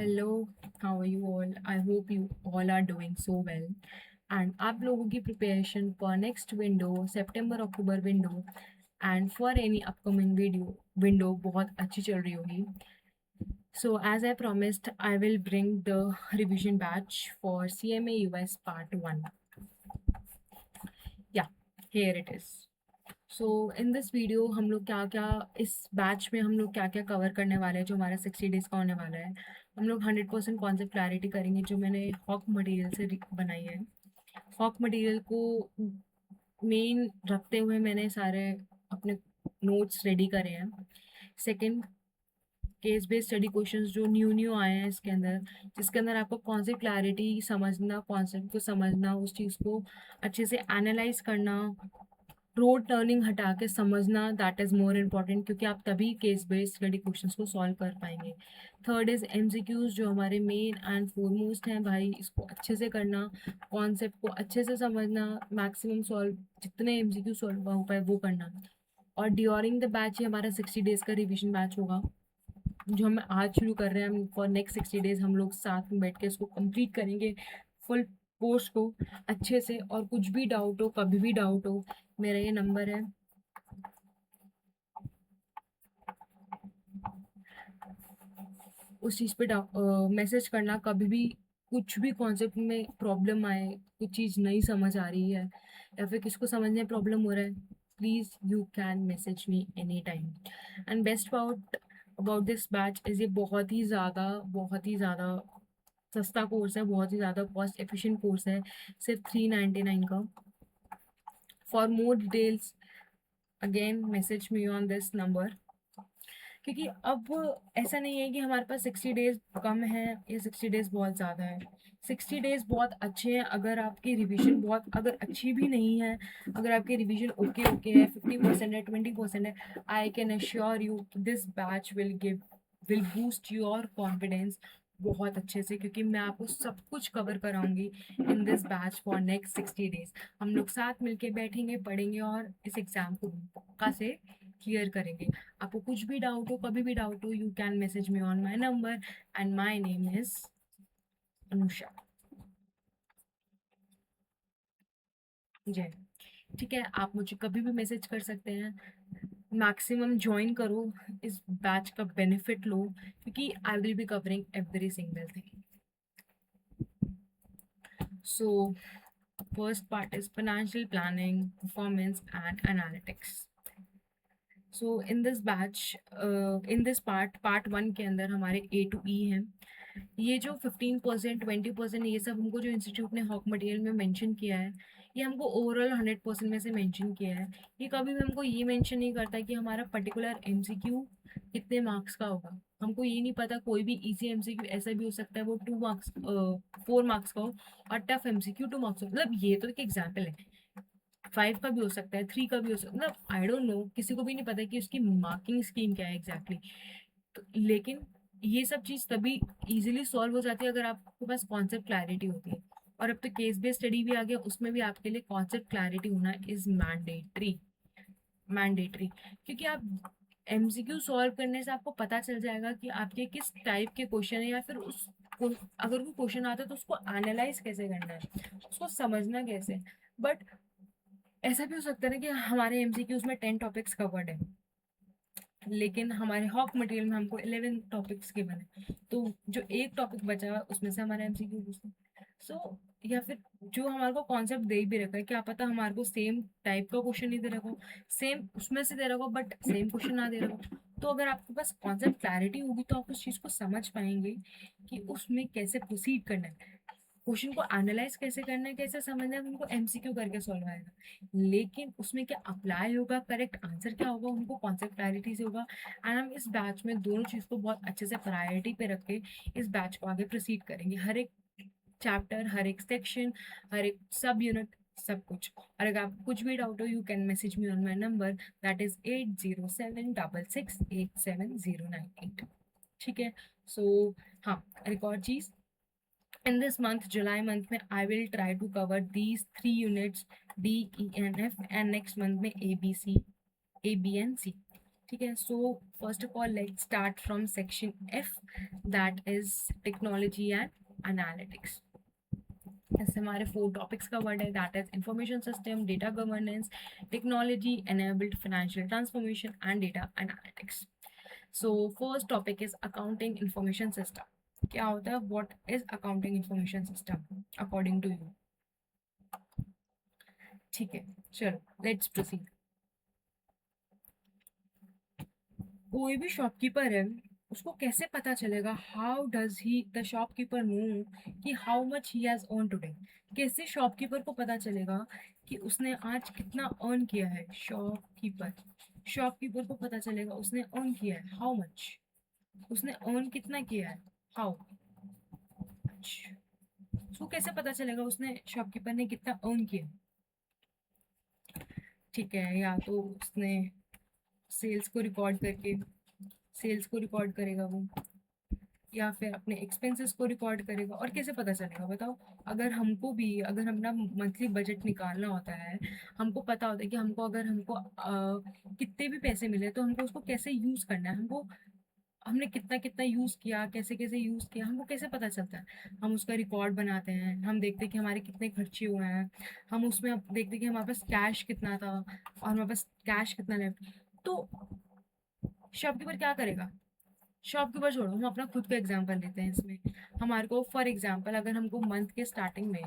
Hello, how are you all? I hope you all are doing so well. And आप लोगों की preparation for next window September October window and for any upcoming window बहुत अच्छी चल रही होगी. So as I promised, I will bring the revision batch for CMA US Part 1. Yeah, here it is. So in this video हम लोग क्या क्या इस बैच में हम लोग क्या क्या कवर करने वाले हैं जो हमारा 60 डेज का होने वाला है. हम लोग 100% कॉन्सेप्ट क्लैरिटी करेंगे जो मैंने हॉक मटेरियल से बनाई है. हॉक मटेरियल को मेन रखते हुए मैंने सारे अपने नोट्स रेडी करे हैं. Second, case based study questions जो न्यू आए हैं इसके अंदर, जिसके अंदर आपको कॉन्सेप्ट क्लैरिटी समझना, कॉन्सेप्ट को समझना, उस चीज़ को अच्छे से एनालाइज करना, रोड टर्निंग हटा के समझना, दैट इज़ मोर इम्पॉर्टेंट क्योंकि आप तभी केस बेस्ड स्टडी क्वेश्चंस को सॉल्व कर पाएंगे. थर्ड इज़ एमसीक्यूज जो हमारे मेन एंड फोरमोस्ट हैं भाई, इसको अच्छे से करना, कॉन्सेप्ट को अच्छे से समझना, मैक्सिमम सॉल्व जितने एमसीक्यू सॉल्व हो पाए वो करना. और ड्यूरिंग द बैच ये हमारा 60 डेज का रिविजन बैच होगा जो हम आज शुरू कर रहे हैं. फॉर नेक्स्ट 60 डेज हम लोग साथ में बैठ के इसको कंप्लीट करेंगे फुल कोर्स को अच्छे से. और कुछ भी डाउट हो, कभी भी डाउट हो, मेरा ये नंबर है, उस चीज़ पे मैसेज करना. कभी भी कुछ भी कॉन्सेप्ट में प्रॉब्लम आए, कुछ चीज़ नहीं समझ आ रही है या फिर किसको समझने में प्रॉब्लम हो रहा है, please you can message me any time. And best part about this batch is ये बहुत ही ज़्यादा सस्ता कोर्स है, बहुत ही ज़्यादा कॉस्ट एफिशिएंट कोर्स है, सिर्फ 399 का. For more details again message me on this number. क्योंकि अब ऐसा नहीं है कि हमारे पास 60 डेज कम है या 60 डेज बहुत ज़्यादा है. 60 डेज बहुत अच्छे हैं अगर आपकी रिवीजन बहुत अगर अच्छी भी नहीं है, अगर आपकी रिवीजन ओके ओके है, 50% है, 20% है, I can assure you this batch will boost your confidence बहुत अच्छे से, क्योंकि मैं आपको सब कुछ कवर कराऊंगी in this batch for next 60 days. हम लोग साथ मिलके बैठेंगे, पढ़ेंगे और इस एग्ज़ाम को पक्का से क्लियर करेंगे. आपको कुछ भी डाउट हो, कभी भी डाउट हो, you can message me on my number and my name is Anusha. जय. ठीक है, आप मुझे कभी भी मैसेज कर सकते हैं. मैक्सिमम ज्वाइन करो, इस बैच का बेनिफिट लो, क्योंकि I will be covering every single thing. So first part is financial planning, performance and analytics. So in this part 1 के अंदर हमारे A to E हैं. ये जो 15%, 20% ये सब हमको जो इंस्टीट्यूट ने हॉक मटेरियल में मेंशन किया है, ये हमको ओवरऑल 100% में से मेंशन किया है. ये कभी भी हमको ये मेंशन नहीं करता कि हमारा पर्टिकुलर एमसीक्यू कितने मार्क्स का होगा. हमको ये नहीं पता, कोई भी इजी एमसीक्यू ऐसा भी हो सकता है वो 2 मार्क्स 4 मार्क्स का हो, और टफ एमसीक्यू 2 मार्क्स हो. मतलब ये तो एक एग्जाम्पल है, 5 का भी हो सकता है, 3 का भी हो सकता है, मतलब आई डोंट नो, किसी को भी नहीं पता कि उसकी मार्किंग स्कीम क्या है एग्जैक्टली. तो लेकिन ये सब चीज़ तभी इजीली सॉल्व हो जाती है अगर आपके पास कॉन्सेप्ट क्लैरिटी होती है. और अब तो केस बेस्ड स्टडी भी आ गया, उसमें भी आपके लिए कॉन्सेप्ट क्लैरिटी होना इज मैंडेटरी. मैंडेटरी, क्योंकि आप एमसीक्यू सॉल्व करने से आपको पता चल जाएगा कि आपके किस टाइप के क्वेश्चन है, या फिर अगर कोई क्वेश्चन आता है तो उसको एनालाइज कैसे करना है, उसको समझना कैसे. बट ऐसा भी हो सकता है ना कि हमारे एमसीक्यूज में 10 टॉपिक्स कवर्ड है, लेकिन हमारे हॉक मटेरियल में हमको 11 टॉपिक्स के बने, तो जो एक टॉपिक बचा उसमें से हमारा एमसीक्यू पूछते. सो या फिर जो हमारे को कॉन्सेप्ट दे भी रखा है, क्या पता हमारे को सेम टाइप का क्वेश्चन नहीं दे रखा हो, सेम उसमें से दे रखा हो बट सेम क्वेश्चन ना दे रखा हो. तो अगर आपके पास कॉन्सेप्ट क्लैरिटी होगी तो आप उस चीज़ को समझ पाएंगे कि उसमें कैसे प्रोसीड करना है, क्वेश्चन को एनालाइज कैसे करना है, कैसे समझना है, उनको एमसीक्यू करके सॉल्व आएगा. लेकिन उसमें क्या अप्लाई होगा, करेक्ट आंसर क्या होगा, उनको कॉन्सेप्ट क्लैरिटी से होगा. एंड हम इस बैच में दोनों चीज़ को बहुत अच्छे से प्रायोरिटी पे रख के इस बैच को आगे प्रोसीड करेंगे. हर एक चैप्टर, हर एक सेक्शन, हर एक सब यूनिट, सब कुछ. और अगर आपको कुछ भी डाउट हो, you can message me on my number, that is 8076687098. ठीक है. सो हाँ, एक और चीज़, in this month, July month में I will try to cover these 3 units D, E and F, and next month में A, B, C, A, B and C. ठीक है। So first of all let's start from section F, that is technology and analytics. ऐसे हमारे 4 topics का word है, that is information system, data governance, technology enabled financial transformation and data analytics. So first topic is accounting information system. क्या होता है, what is accounting information system according to you? ठीक है, चलो लेट्स प्रोसीड। कोई भी shopkeeper है, उसको कैसे पता चलेगा, how does he the shopkeeper know कि how much he has earn today? कैसे शॉपकीपर को पता चलेगा कि उसने आज कितना अर्न किया है? शॉपकीपर को पता चलेगा उसने अर्न किया है, हाउ मच, उसने अर्न कितना किया है, हाउ मच। उसको कैसे पता चलेगा उसने, शॉपकीपर ने कितना अर्न किया? ठीक है, या तो उसने सेल्स को रिकॉर्ड करके, सेल्स को रिकॉर्ड करेगा वो, या फिर अपने एक्सपेंसेस को रिकॉर्ड करेगा। और कैसे पता चलेगा बताओ? अगर हमको भी, अगर अपना मंथली बजट निकालना होता है, हमको पता होता है कि हमको, अगर हमको कितने भी पैसे मिले तो हमको उसको कैसे यूज करना है, हमको हमने कितना कितना यूज किया, कैसे कैसे यूज किया, हमको कैसे पता चलता है? हम उसका रिकॉर्ड बनाते हैं, हम देखते हैं कि हमारे कितने खर्चे हुए हैं, हम उसमें अब देखते हैं कि हमारे पास कैश कितना था और हमारे पास कैश कितना लेफ्ट। तो शॉपकीपर क्या करेगा? शॉपकीपर छोड़ो, हम अपना खुद का एग्जांपल लेते हैं इसमें। हमारे को फॉर एग्जांपल, अगर हमको मंथ के स्टार्टिंग में,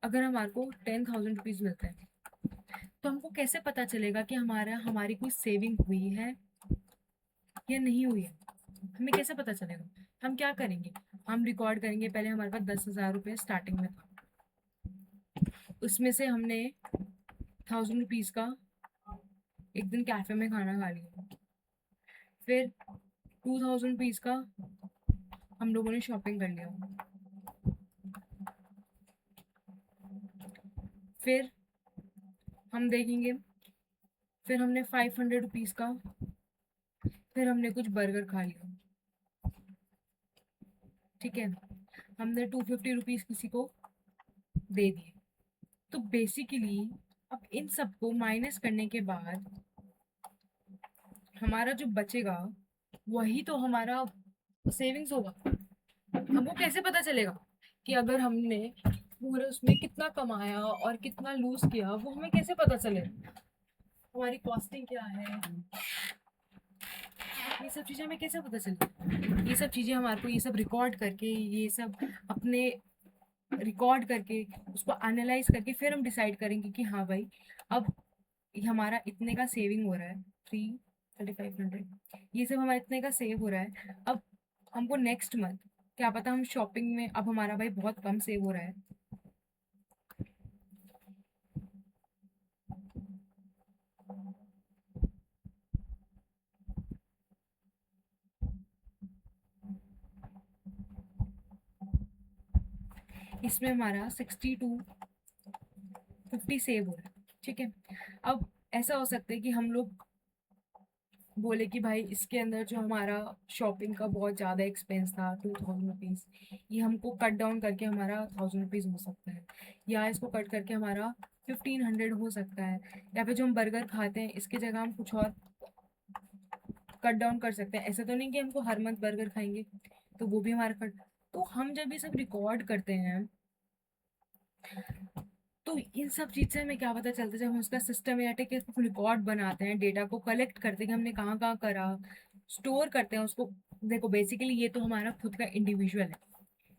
अगर हमारे को 10,000 रुपीज मिलते हैं, तो हमको कैसे पता चलेगा कि हमारी कोई सेविंग हुई है या नहीं हुई है? हमें कैसे पता चलेगा? हम क्या करेंगे, हम रिकॉर्ड करेंगे, पहले हमारे पास 10,000 रुपये स्टार्टिंग में था, उसमें से हमने 1,000 रुपीज का एक दिन कैफे में खाना खा लिया, फिर 2,000 रुपीज का हम लोगों ने शॉपिंग कर लिया, फिर हम देखेंगे, फिर हमने 500 रुपीज का, फिर हमने कुछ बर्गर खा लिया, ठीक है, हमने 250 रुपीज किसी को दे दिए। तो बेसिकली अब इन सबको माइनस करने के बाद हमारा जो बचेगा वही तो हमारा सेविंग्स होगा। हमको कैसे पता चलेगा कि अगर हमने पूरे उसमें कितना कमाया और कितना लूज किया, वो हमें कैसे पता चलेगा? हमारी कॉस्टिंग क्या है, ये सब चीजें हमें कैसे पता चलेगी? ये सब चीजें हमारे को, ये सब रिकॉर्ड करके, ये सब अपने रिकॉर्ड करके, उसको एनालाइज करके, फिर हम डिसाइड करेंगे कि हाँ भाई, अब हमारा इतने का सेविंग हो रहा है, 3,500, ये सब हमारा इतने का सेव हो रहा है। अब हमको नेक्स्ट मंथ, क्या पता हम शॉपिंग में, अब हमारा भाई बहुत कम सेव हो रहा है, इसमें हमारा 60 to 50 सेव हो रहा है, ठीक है। अब ऐसा हो सकता है कि हम लोग बोले कि भाई इसके अंदर जो हमारा शॉपिंग का बहुत ज़्यादा एक्सपेंस था, 2,000 रुपीज़, ये हमको कट डाउन करके हमारा 1,000 रुपीज़ हो सकता है, या इसको कट करके हमारा 1,500 हो सकता है, या फिर जो हम बर्गर खाते हैं इसकी जगह हम कुछ और कट डाउन कर सकते हैं। ऐसा तो नहीं कि हमको हर मंथ बर्गर खाएंगे, तो वो भी हमारा कट। तो हम जब ये सब रिकॉर्ड करते हैं, तो इन सब चीज़ से हमें क्या पता चलता है, जब हम उसका सिस्टमेटिक रिकॉर्ड बनाते हैं, डेटा को कलेक्ट करते हैं कि हमने कहाँ कहाँ करा, स्टोर करते हैं उसको। देखो बेसिकली ये तो हमारा खुद का इंडिविजुअल है,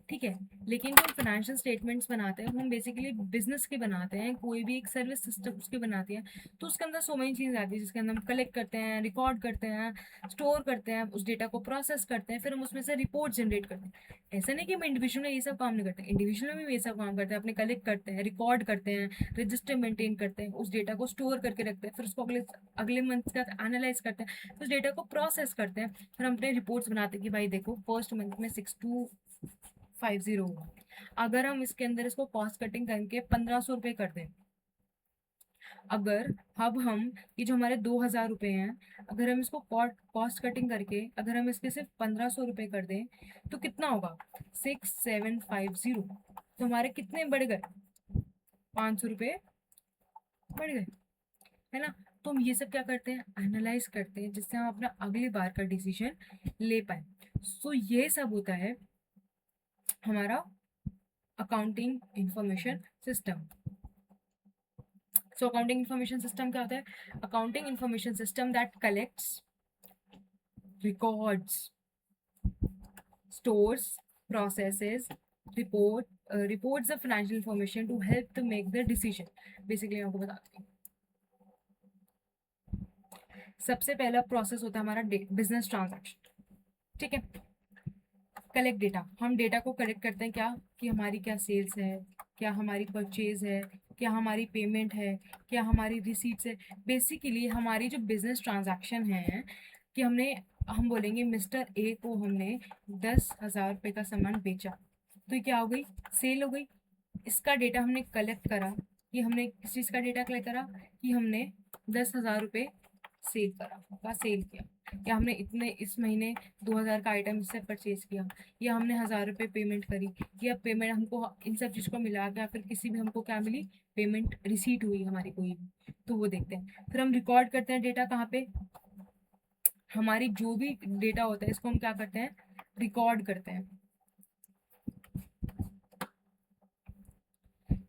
ठीक है। लेकिन जो हम फाइनेंशियल स्टेटमेंट्स बनाते हैं, वो हम बेसिकली बिजनेस के बनाते हैं, कोई भी एक सर्विस सिस्टम उसके बनाते हैं। तो उसके अंदर सो मेनी चीज़ आती है, जिसके अंदर हम कलेक्ट करते हैं, रिकॉर्ड करते हैं, स्टोर करते हैं, उस डेटा को प्रोसेस करते हैं, फिर हम उसमें से रिपोर्ट जनरेट करते हैं। ऐसा नहीं कि हम इंडिविजुअल में ये सब काम नहीं करते, इंडिविजुअल में भी ये सब काम करते हैं, अपने कलेक्ट करते हैं, रिकॉर्ड करते हैं, रजिस्टर मेंटेन करते हैं, उस डेटा को स्टोर करके रखते हैं, फिर उसको अगले अगले मंथ का एनालाइज करते हैं, फिर उस डेटा को प्रोसेस करते हैं, फिर हम अपने रिपोर्ट्स बनाते हैं कि भाई देखो फर्स्ट मंथ में 6,250 हुआ। अगर हम इसके अंदर इसको कॉस्ट कटिंग करके 1,500 रुपये कर दें, अगर अब हम ये जो हमारे 2,000 रुपये हैं, अगर हम इसको कॉस्ट कटिंग करके अगर हम इसके सिर्फ 1,500 रुपये कर दें, तो कितना होगा? 6,750। तो हमारे कितने बढ़ गए, 500 रुपये बढ़ गए, है ना। तो हम ये सब क्या करते हैं, एनालाइज करते हैं, जिससे हम अपना अगली बार का डिसीजन ले पाए। सो ये सब होता है हमारा accounting information system. So accounting information system क्या होता है, accounting information system that collects, records, stores, processes, reports the financial information to help to make the decision। Basically मैं आपको बताती हूँ, सबसे पहला प्रोसेस होता है हमारा बिजनेस ट्रांजैक्शन, ठीक है। कलेक्ट डेटा, हम डेटा को कलेक्ट करते हैं क्या, कि हमारी क्या सेल्स है, क्या हमारी परचेज है, क्या हमारी पेमेंट है, क्या हमारी रिसीट्स है। बेसिकली हमारी जो बिजनेस ट्रांजैक्शन है, कि हम बोलेंगे मिस्टर ए को हमने 10,000 रुपये का सामान बेचा, तो ये क्या हो गई, सेल हो गई। इसका डेटा हमने कलेक्ट करा, कि हमने किस चीज़ का डेटा कलेक्ट करा, कि हमने 10,000 रुपये सेल करा का सेल किया, या हमने इतने इस महीने 2,000 का आइटम इससे परचेज किया, या हमने 1,000 रुपये पेमेंट करी, या पेमेंट हमको इन सब चीज़ को मिला के, या फिर किसी भी हमको क्या मिली, पेमेंट रिसीट हुई हमारी कोई भी, तो वो देखते हैं। फिर हम रिकॉर्ड करते हैं डेटा कहाँ पे, हमारी जो भी डेटा होता है इसको हम क्या करते हैं, रिकॉर्ड करते हैं।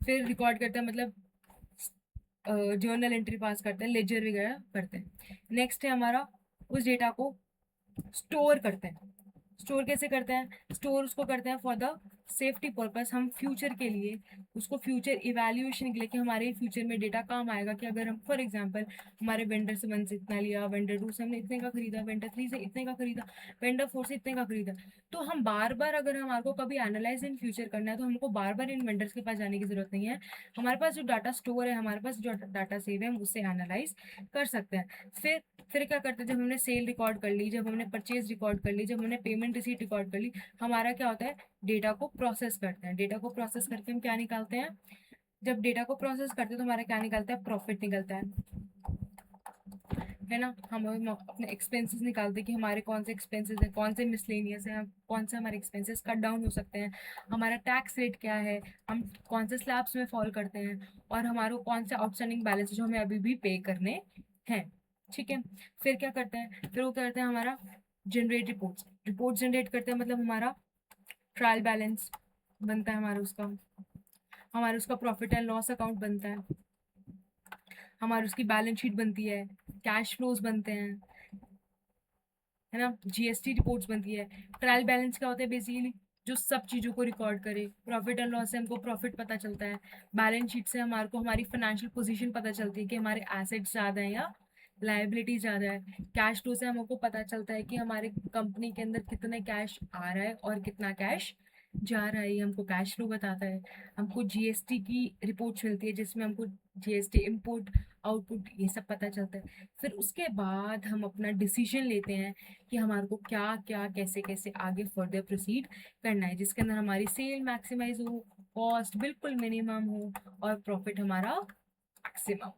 फिर रिकॉर्ड करते हैं मतलब जर्नल एंट्री पास करते हैं, लेजर वगैरह करते हैं। नेक्स्ट है हमारा, उस डेटा को स्टोर करते हैं। स्टोर कैसे करते हैं, स्टोर उसको करते हैं फॉर द सेफ्टी पर्पस, हम फ्यूचर के लिए उसको फ्यूचर इवैल्यूएशन के लिए, कि हमारे फ्यूचर में डेटा काम आएगा, कि अगर हम फॉर एग्जांपल हमारे वेंडर से 1 से इतना लिया, वेंडर 2 से हमने इतने का खरीदा, वेंडर 3 से इतने का खरीदा, वेंडर 4 से इतने का खरीदा, तो हम बार बार अगर हमारे को कभी एनालाइज इन फ्यूचर करना है, तो हमको बार बार इन वेंडर्स के पास जाने की जरूरत नहीं है। हमारे पास जो डाटा स्टोर है, हमारे पास जो डाटा सेव है, हम उससे एनालाइज कर सकते हैं। फिर क्या करते हैं, जब हमने सेल रिकॉर्ड कर ली, जब हमने परचेज रिकॉर्ड कर ली, जब हमने पेमेंट रिसीट रिकॉर्ड कर ली, हमारा क्या होता है, डेटा को प्रोसेस करते हैं। डेटा को प्रोसेस करके हम क्या निकालते हैं, जब डेटा को प्रोसेस करते हैं तो हमारा क्या निकलता है, प्रॉफिट निकलता है ना। हम अपने एक्सपेंसेस निकालते हैं, कि हमारे कौन से एक्सपेंसेस हैं, कौन से मिसलेनियस हैं, कौन से हमारे एक्सपेंसेस कट डाउन हो सकते हैं, हमारा टैक्स रेट क्या है, हम कौन से स्लैब्स में फॉल करते हैं, और हमारे कौन से आउटस्टैंडिंग बैलेंस जो हमें अभी भी पे करने हैं, ठीक है। फिर क्या करते हैं, फिर वो करते हैं हमारा जनरेट रिपोर्ट्स, रिपोर्ट जनरेट करते हैं, मतलब हमारा ट्रायल बैलेंस बनता है हमारा उसका प्रॉफिट एंड लॉस अकाउंट बनता है, हमारी उसकी बैलेंस शीट बनती है, कैश फ्लोज बनते हैं, है ना, जीएसटी रिपोर्ट्स बनती है। ट्रायल बैलेंस क्या होता है, बेसिकली जो सब चीज़ों को रिकॉर्ड करे। प्रॉफिट एंड लॉस से हमको प्रॉफिट पता चलता है, बैलेंस शीट से हमारे को हमारी फाइनेंशियल पोजीशन पता चलती है, कि हमारे एसेट्स ज़्यादा है या लाइबिलिटी ज़्यादा है। कैश फ्लो से हमको पता चलता है कि हमारे कंपनी के अंदर कितने कैश आ रहा है और कितना कैश जा रहा है, ये हमको कैश फ्लो बताता है। हमको जीएसटी की रिपोर्ट्स मिलती है, जिसमें हमको जीएसटी इनपुट आउटपुट ये सब पता चलता है। फिर उसके बाद हम अपना डिसीजन लेते हैं, कि हमारे को क्या क्या कैसे कैसे आगे फर्दर प्रोसीड करना है, जिसके अंदर हमारी सेल मैक्सिमाइज हो, कॉस्ट बिल्कुल मिनिमम हो, और प्रॉफिट हमारा मैक्सिमम।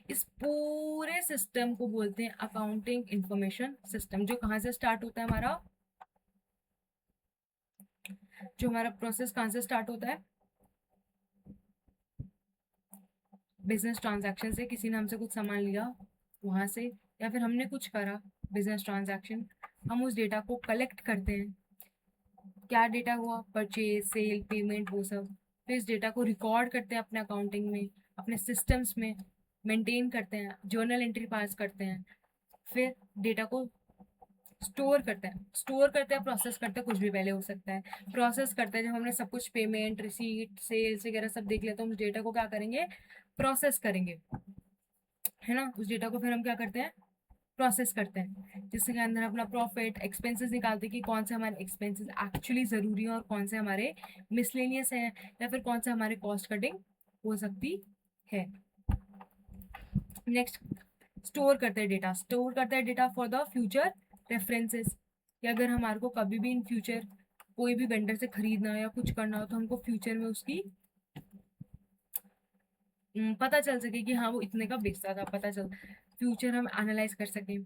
इस पूरे सिस्टम को बोलते हैं अकाउंटिंग इंफॉर्मेशन सिस्टम। जो कहाँ से स्टार्ट होता है हमारा, जो हमारा प्रोसेस कहाँ से स्टार्ट होता है, बिजनेस ट्रांजैक्शन से, किसी ने हमसे कुछ सामान लिया वहां से, या फिर हमने कुछ करा बिजनेस ट्रांजैक्शन, हम उस डेटा को कलेक्ट करते हैं। क्या डेटा हुआ, परचेज सेल पेमेंट वो सब। फिर इस डेटा को रिकॉर्ड करते हैं अपने अकाउंटिंग में, अपने सिस्टम्स में मेंटेन करते हैं, जर्नल एंट्री पास करते हैं। फिर डेटा को स्टोर करते हैं, प्रोसेस करते हैं, कुछ भी पहले हो सकता है। प्रोसेस करते हैं, जब हमने सब कुछ पेमेंट रिसीट सेल्स वगैरह सब देख लिया, तो हम उस डेटा को क्या करेंगे, प्रोसेस करेंगे, है ना। उस डेटा को फिर हम क्या करते हैं, प्रोसेस करते हैं, जिसके अंदर अपना प्रॉफिट एक्सपेंसेस निकालते हैं, कि कौन से हमारे एक्सपेंसेस एक्चुअली ज़रूरी हैं और कौन से हमारे मिसलेनियस हैं, या फिर कौन से हमारे कॉस्ट कटिंग हो सकती है। नेक्स्ट, स्टोर करते हैं data for the future references, कि अगर हमारे को कभी भी इन फ्यूचर कोई भी वेंडर से खरीदना हो या कुछ करना हो, तो हमको फ्यूचर में उसकी पता चल सके, कि हाँ वो इतने का बेचता था, पता चल फ्यूचर हम एनालाइज कर सकें।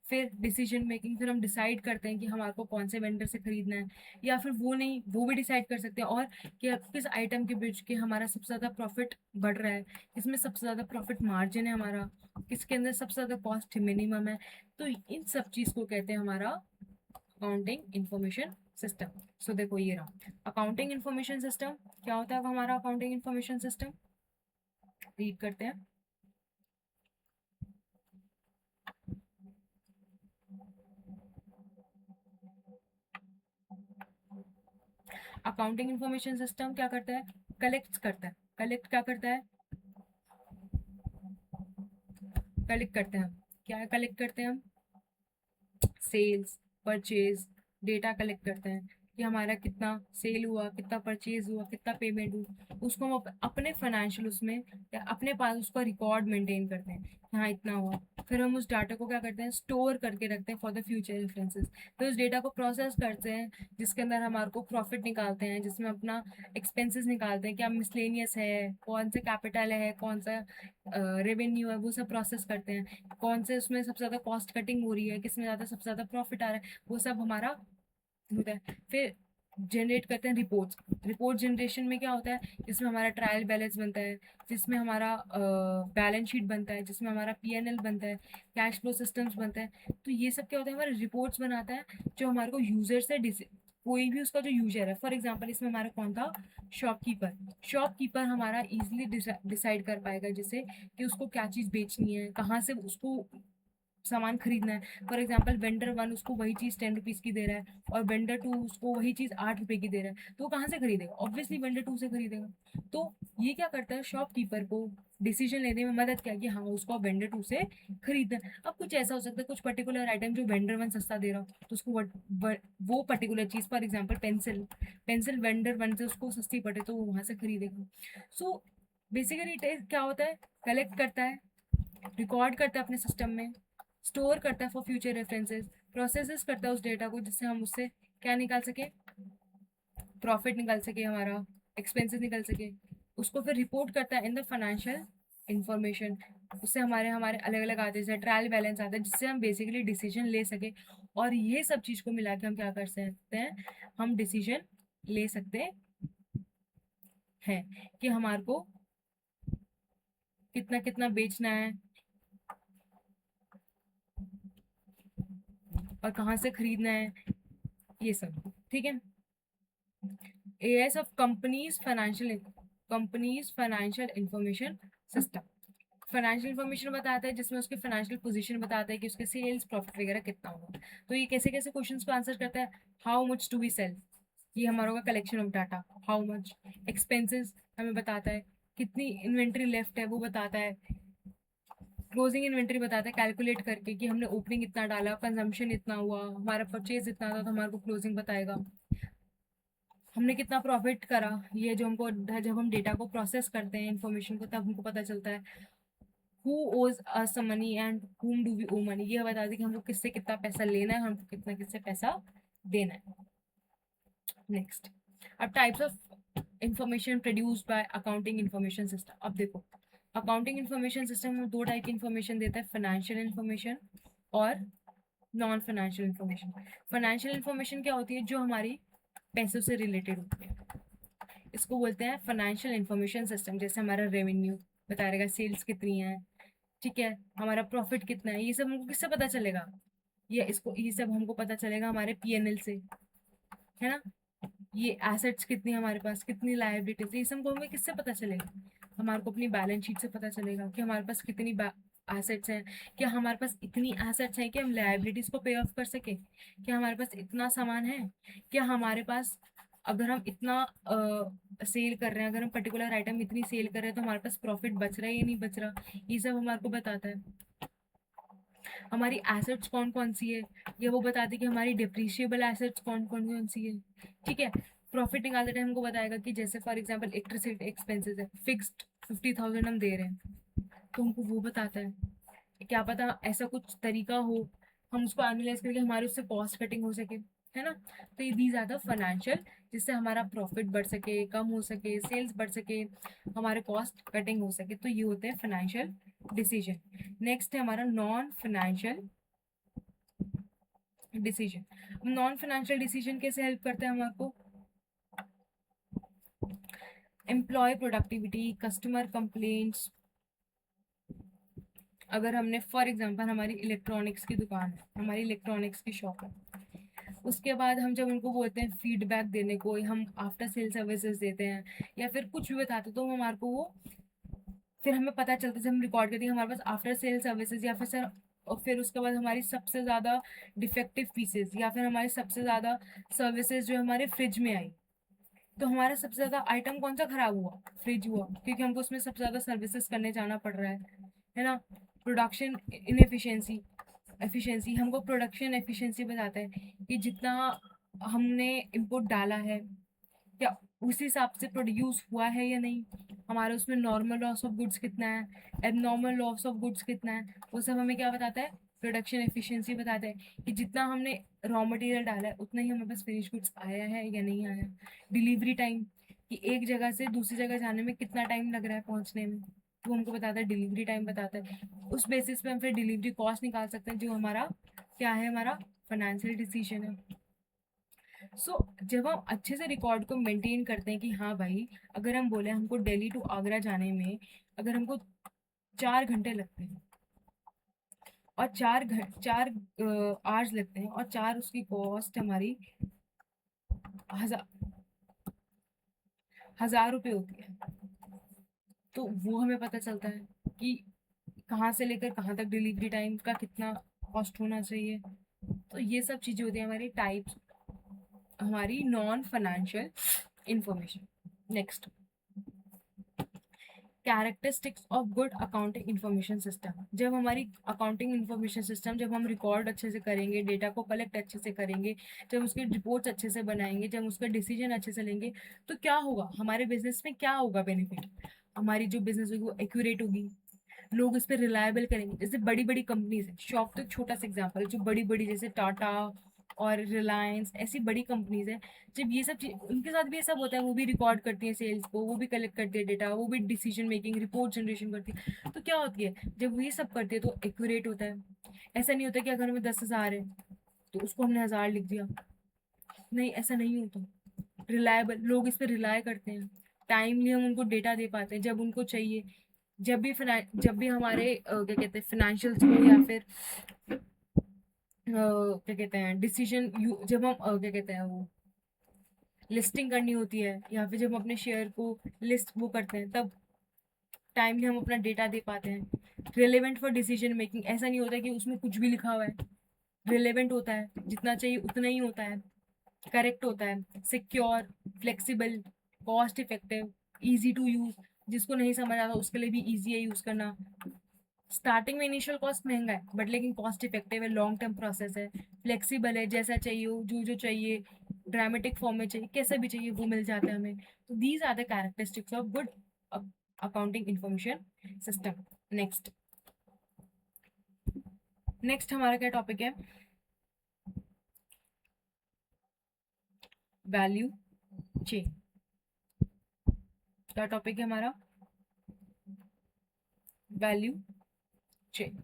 फिर डिसीजन मेकिंग, फिर हम डिसाइड करते हैं कि हमारे को कौन से वेंडर से खरीदना है, या फिर वो नहीं, वो भी डिसाइड कर सकते हैं, और कि अब किस आइटम के बेच के हमारा सबसे ज़्यादा प्रॉफिट बढ़ रहा है, किसमें सबसे ज़्यादा प्रॉफिट मार्जिन है हमारा, किसके अंदर सबसे ज़्यादा कॉस्ट मिनिमम है। तो इन सब चीज़ को कहते हैं हमारा अकाउंटिंग इंफॉर्मेशन सिस्टम। सो देखो ये रहा अकाउंटिंग इंफॉर्मेशन सिस्टम। क्या होता है अब हमारा अकाउंटिंग इंफॉर्मेशन सिस्टम, रीड करते हैं। अकाउंटिंग इंफॉर्मेशन सिस्टम क्या करता है, कलेक्ट करता है। कलेक्ट क्या करता है, कलेक्ट करते हैं हम, क्या कलेक्ट करते हैं हम, सेल्स, परचेज, डेटा कलेक्ट करते हैं कि हमारा कितना सेल हुआ, कितना परचेज हुआ, कितना पेमेंट हुआ, उसको हम अपने फाइनेंशियल उसमें या अपने पास उसका रिकॉर्ड मेंटेन करते हैं कि हाँ इतना हुआ। फिर हम उस डाटा को क्या करते हैं, स्टोर करके रखते हैं फॉर द फ्यूचर रेफरेंसेस। फिर उस डेटा को प्रोसेस करते हैं, जिसके अंदर हमारे को प्रॉफिट निकालते हैं, जिसमें अपना एक्सपेंसेस निकालते हैं, क्या मिसलेनियस है, कौन सा कैपिटल है, कौन सा रेवेन्यू है, वो सब प्रोसेस करते हैं, कौन से उसमें सबसे ज़्यादा कॉस्ट कटिंग हो रही है, किसमें ज़्यादा सबसे ज़्यादा प्रॉफिट आ रहा है, वो सब हमारा होता है। फिर जनरेट करते हैं रिपोर्ट्स। रिपोर्ट जनरेशन में क्या होता है, जिसमें हमारा ट्रायल बैलेंस बनता है, जिसमें हमारा बैलेंस शीट बनता है, जिसमें हमारा पीएनएल बनता है, कैश फ्लो सिस्टम्स बनता है। तो ये सब क्या होता है, हमारे रिपोर्ट्स बनाता है जो हमारे को यूजर से कोई भी उसका जो यूजर है, फॉर एग्जांपल इसमें हमारा कौन था, शॉपकीपर। शॉपकीपर हमारा इजीली डिसाइड कर पाएगा जैसे कि उसको क्या चीज़ बेचनी है, कहाँ से उसको सामान खरीदना है। फॉर एग्जाम्पल वेंडर वन उसको वही चीज़ 10 रुपीज़ की दे रहा है, और वेंडर टू उसको वही चीज़ 8 रुपए की दे रहा है, तो वो कहाँ से खरीदेगा, ऑब्वियसली वेंडर टू से खरीदेगा। तो ये क्या करता है, शॉपकीपर को डिसीजन लेने में मदद किया कि हाँ उसको वेंडर टू से खरीदना है। अब कुछ ऐसा हो सकता है, कुछ पर्टिकुलर आइटम जो वेंडर वन सस्ता दे रहा हो, तो उसको वो particular cheese, for example pencil, pencil vendor one से उसको सस्ती पड़े तो वो वहाँ से खरीदेगा। सो बेसिकली क्या होता है, कलेक्ट करता है, रिकॉर्ड करता है अपने सिस्टम में, स्टोर करता है फॉर फ्यूचर रेफरेंसेस, प्रोसेसेस करता है उस डेटा को जिससे हम उससे क्या निकाल सके, प्रॉफिट निकाल सके, हमारा एक्सपेंसेस निकाल सके। उसको फिर रिपोर्ट करता है इन द फाइनेंशियल इंफॉर्मेशन। उससे हमारे हमारे अलग अलग आते हैं, ट्रायल बैलेंस आता है, जिससे हम बेसिकली डिसीजन ले सके। और ये सब चीज़ को मिला के हम क्या कर सकते हैं, हम डिसीजन ले सकते हैं कि हमारे को कितना कितना बेचना है और कहाँ से खरीदना है, ये सब। ठीक है। As of companies financial information system. Financial information बताता है जिसमें उसके फाइनेंशियल पोजीशन बताता है कि उसके सेल्स प्रॉफिट वगैरह कितना होगा। तो ये कैसे कैसे क्वेश्चंस को आंसर करता है, how much do we sell, ये हमारा होगा collection of data. How much expenses हमें बताता है, कितनी इन्वेंट्री लेफ्ट है वो बताता है, क्लोजिंग इन्वेंट्री बताता है कैलकुलेट करके कि हमने ओपनिंग इतना डाला, कंजम्पशन इतना हुआ, हमारा परचेज इतना था, तो हमारे को क्लोजिंग बताएगा। हमने कितना प्रॉफिट करा, ये जो हमको जब हम डेटा को प्रोसेस करते हैं इन्फॉर्मेशन को, तब हमको पता चलता है who owes us some money and whom do we owe money, ये बता दी कि हमको किससे कितना पैसा लेना है, हमको कितना किससे पैसा देना है। नेक्स्ट, अब types of information produced by accounting information system. अब देखो अकाउंटिंग इंफॉर्मेशन सिस्टम में दो टाइप की इंफॉर्मेशन देता है, फाइनेंशियल इंफॉर्मेशन और non financial information. Financial information क्या होती है, जो हमारी पैसों से रिलेटेड होती है, इसको बोलते हैं फाइनेंशियल इंफॉर्मेशन सिस्टम। जैसे हमारा रेवेन्यू बता रहेगा, सेल्स कितनी है, ठीक है, हमारा प्रॉफिट कितना है, ये सब हमको किससे पता चलेगा, ये सब हमको पता चलेगा हमारे पीएनएल से, है ना। ये एसेट्स कितनी हमारे पास, कितनी लायबिलिटीज, ये सब हमें किससे पता चलेगा, हमारे को अपनी बैलेंस शीट से पता चलेगा कि हमारे पास कितनी एसेट्स हैं, क्या हमारे पास इतनी एसेट्स हैं कि हम लायबिलिटीज को पे ऑफ कर सके, क्या हमारे पास इतना सामान है, क्या हमारे पास अगर हम इतना सेल कर रहे हैं, अगर हम पर्टिकुलर आइटम इतनी सेल कर रहे हैं तो हमारे पास प्रॉफिट बच रहा है या नहीं बच रहा, ये सब हमारे को बताता है। हमारी एसेट्स कौन कौन सी है, ये वो बताती है कि हमारी डिप्रिशिएबल एसेट्स कौन कौन कौन सी है। ठीक है, प्रॉफिट निकालते टाइम हमको बताएगा कि जैसे फॉर एग्जांपल इलेक्ट्रिसिटी एक्सपेंसेस है फिक्स्ड 50,000 हम दे रहे हैं, तो हमको वो बताता है। क्या पता ऐसा कुछ तरीका हो, हम उसको एनालाइज करके हमारे उससे कॉस्ट कटिंग हो सके, है ना। तो ये दीज आर द फाइनेंशियल, जिससे हमारा प्रॉफिट बढ़ सके, कम हो सके, सेल्स बढ़ सके, हमारे कॉस्ट कटिंग हो सके, तो ये होते हैं फाइनेंशियल डिसीजन। नेक्स्ट है हमारा non financial decision. Non financial decision कैसे हेल्प करते हैं हमारे को? Employee productivity, customer complaints. अगर हमने फॉर एग्जांपल हमारी इलेक्ट्रॉनिक्स की दुकान है, हमारी इलेक्ट्रॉनिक्स की शॉप है, उसके बाद हम जब उनको बोलते हैं फीडबैक देने को, हम आफ्टर सेल सर्विसेज देते हैं या फिर कुछ भी बताते तो हमारे को वो फिर हमें पता चलता है जब हम रिकॉर्ड करते हैं हमारे पास आफ्टर सेल सर्विसेज या फिर सर, और फिर उसके बाद हमारी सबसे ज़्यादा डिफेक्टिव पीसेस या फिर हमारी सबसे ज़्यादा सर्विसेज जो हमारे फ्रिज में आई, तो हमारा सबसे ज़्यादा आइटम कौन सा खराब हुआ? फ्रिज हुआ, क्योंकि हमको उसमें सबसे ज़्यादा सर्विसेज करने जाना पड़ रहा है ना। प्रोडक्शन इनएफिशिएंसी, एफिशिएंसी हमको प्रोडक्शन एफिशिएंसी बताता है कि जितना हमने इनपुट डाला है क्या उसी हिसाब से प्रोड्यूस हुआ है या नहीं, हमारा उसमें नॉर्मल लॉस ऑफ गुड्स कितना है, एबनॉर्मल लॉस ऑफ गुड्स कितना है, वो सब हमें क्या बताता है? प्रोडक्शन एफिशिएंसी बताता है कि जितना हमने रॉ मटेरियल डाला है उतना ही हमारे पास फिनिश गुड्स आया है या नहीं आया। डिलीवरी टाइम, कि एक जगह से दूसरी जगह जाने में कितना टाइम लग रहा है पहुंचने में, वो हमको बताता है, डिलीवरी टाइम बताता है। उस बेसिस पे हम फिर डिलीवरी कॉस्ट निकाल सकते हैं जो हमारा क्या है, हमारा फाइनेंशियल डिसीजन है। जब हम अच्छे से रिकॉर्ड को मेंटेन करते हैं कि हाँ भाई, अगर हम बोले हमको दिल्ली टू आगरा जाने में अगर हमको 4 घंटे लगते हैं और 4 आवर्स लगते हैं और 4 उसकी कॉस्ट हमारी 1000 रुपये होती है, तो वो हमें पता चलता है कि कहाँ से लेकर कहाँ तक डिलीवरी टाइम का कितना कॉस्ट होना चाहिए। तो ये सब चीज़ें होती हैं हमारी टाइप्स, हमारी non financial information. Next, characteristics of good accounting information system. जब हमारी अकाउंटिंग इंफॉर्मेशन सिस्टम, जब हम रिकॉर्ड अच्छे से करेंगे, डेटा को कलेक्ट अच्छे से करेंगे, जब उसके रिपोर्ट्स अच्छे से बनाएंगे, जब उसका डिसीजन अच्छे से लेंगे, तो क्या होगा हमारे बिजनेस में, क्या होगा बेनिफिट? हमारी जो बिजनेस होगी वो एक्यूरेट होगी, लोग इस पर रिलायबल करेंगे। जैसे बड़ी बड़ी कंपनीज है, शॉप तो एक छोटा सा एग्जाम्पल है, जो बड़ी बड़ी जैसे टाटा और रिलायंस ऐसी बड़ी कंपनीज है, जब ये सब चीज उनके साथ भी ये सब होता है, वो भी रिकॉर्ड करती है सेल्स को, वो भी कलेक्ट करती है डेटा, वो भी डिसीजन मेकिंग रिपोर्ट जनरेशन करती है, तो क्या होती है जब वो ये सब करती है तो एक्यूरेट होता है। ऐसा नहीं होता कि अगर हमें 10,000 है तो उसको हमने 1000 लिख दिया, नहीं ऐसा नहीं होता। रिलायबल, लोग इस पर रिलाय करते हैं, टाइमली हम उनको डेटा दे पाते हैं जब उनको चाहिए। जब भी हमारे क्या कहते हैं फाइनेंशियल्स को या फिर क्या कहते हैं डिसीजन, जब हम क्या कहते हैं वो लिस्टिंग करनी होती है या फिर जब हम अपने शेयर को लिस्ट वो करते हैं, तब टाइमली हम अपना डेटा दे पाते हैं। रिलेवेंट फॉर डिसीजन मेकिंग, ऐसा नहीं होता कि उसमें कुछ भी लिखा हुआ है, रिलेवेंट होता है, जितना चाहिए उतना ही होता है, करेक्ट होता है, secure, flexible, cost effective, easy to use, जिसको नहीं समझ आता उसके लिए भी इजी है यूज करना। स्टार्टिंग में इनिशियल कॉस्ट महंगा है बट लेकिन कॉस्ट इफेक्टिव है, लॉन्ग टर्म प्रोसेस है, फ्लेक्सिबल है, जैसा चाहिए हो, जो जो चाहिए, ड्रामेटिक फॉर्म में चाहिए, कैसा भी चाहिए वो मिल जाता है हमें। तो these are the characteristics of good accounting information system. Next, हमारा क्या टॉपिक है? Value chain. क्या टॉपिक है हमारा? Value chain.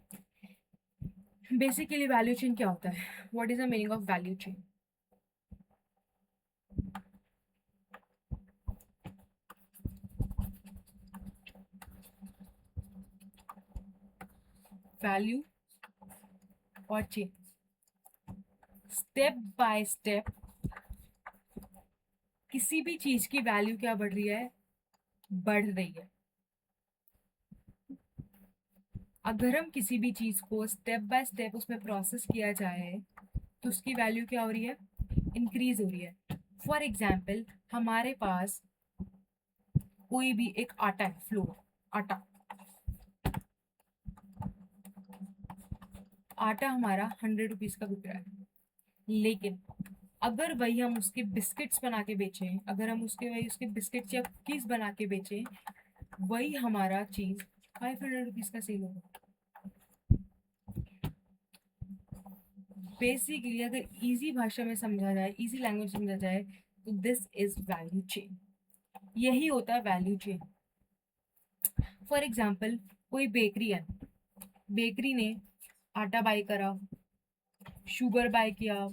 Basically value chain क्या होता है? What is the meaning of value chain? Value और चेन, स्टेप बाय स्टेप किसी भी चीज की वैल्यू क्या बढ़ रही है? बढ़ रही है। अगर हम किसी भी चीज को स्टेप बाय स्टेप उसमें प्रोसेस किया जाए तो उसकी वैल्यू क्या हो रही है? इंक्रीज हो रही है। फॉर एग्जाम्पल, हमारे पास कोई भी एक आटा है, फ्लोर आटा, आटा हमारा 100 रुपीज का बिक रहा है, लेकिन अगर वही हम उसके बिस्किट्स बना के बेचें, अगर हम उसके बिस्किट्स या कुकीज बना के बेचें, वही हमारा चीज 500 रुपीज का सेल होगा। बेसिकली अगर इजी भाषा में समझा जाए, इजी लैंग्वेज समझा जाए, तो दिस इज वैल्यू चेन। यही होता है वैल्यू चेन। फॉर एग्जाम्पल, कोई बेकरी है, बेकरी ने आटा बाई करा, शुगर बाय किया,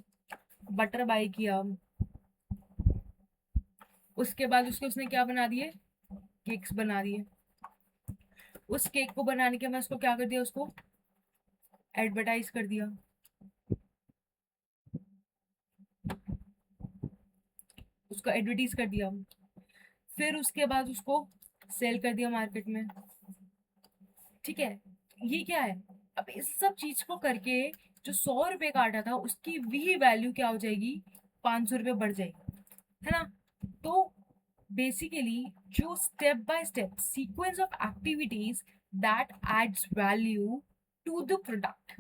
बटर बाय किया, उसके बाद उसके उसने क्या बना दिए, केक्स बना दिए। उस केक को बनाने के बाद उसको क्या कर दिया, उसको एडवर्टाइज कर दिया, उसको एडवर्टाइज कर दिया, फिर उसके बाद उसको सेल कर दिया मार्केट में। ठीक है, ये क्या है, अब इस सब चीज को करके जो 100 रुपए का आटा था उसकी भी वैल्यू क्या हो जाएगी, 500 रुपये बढ़ जाएगी, है ना। तो बेसिकली जो step by step sequence of activities that adds value to the product,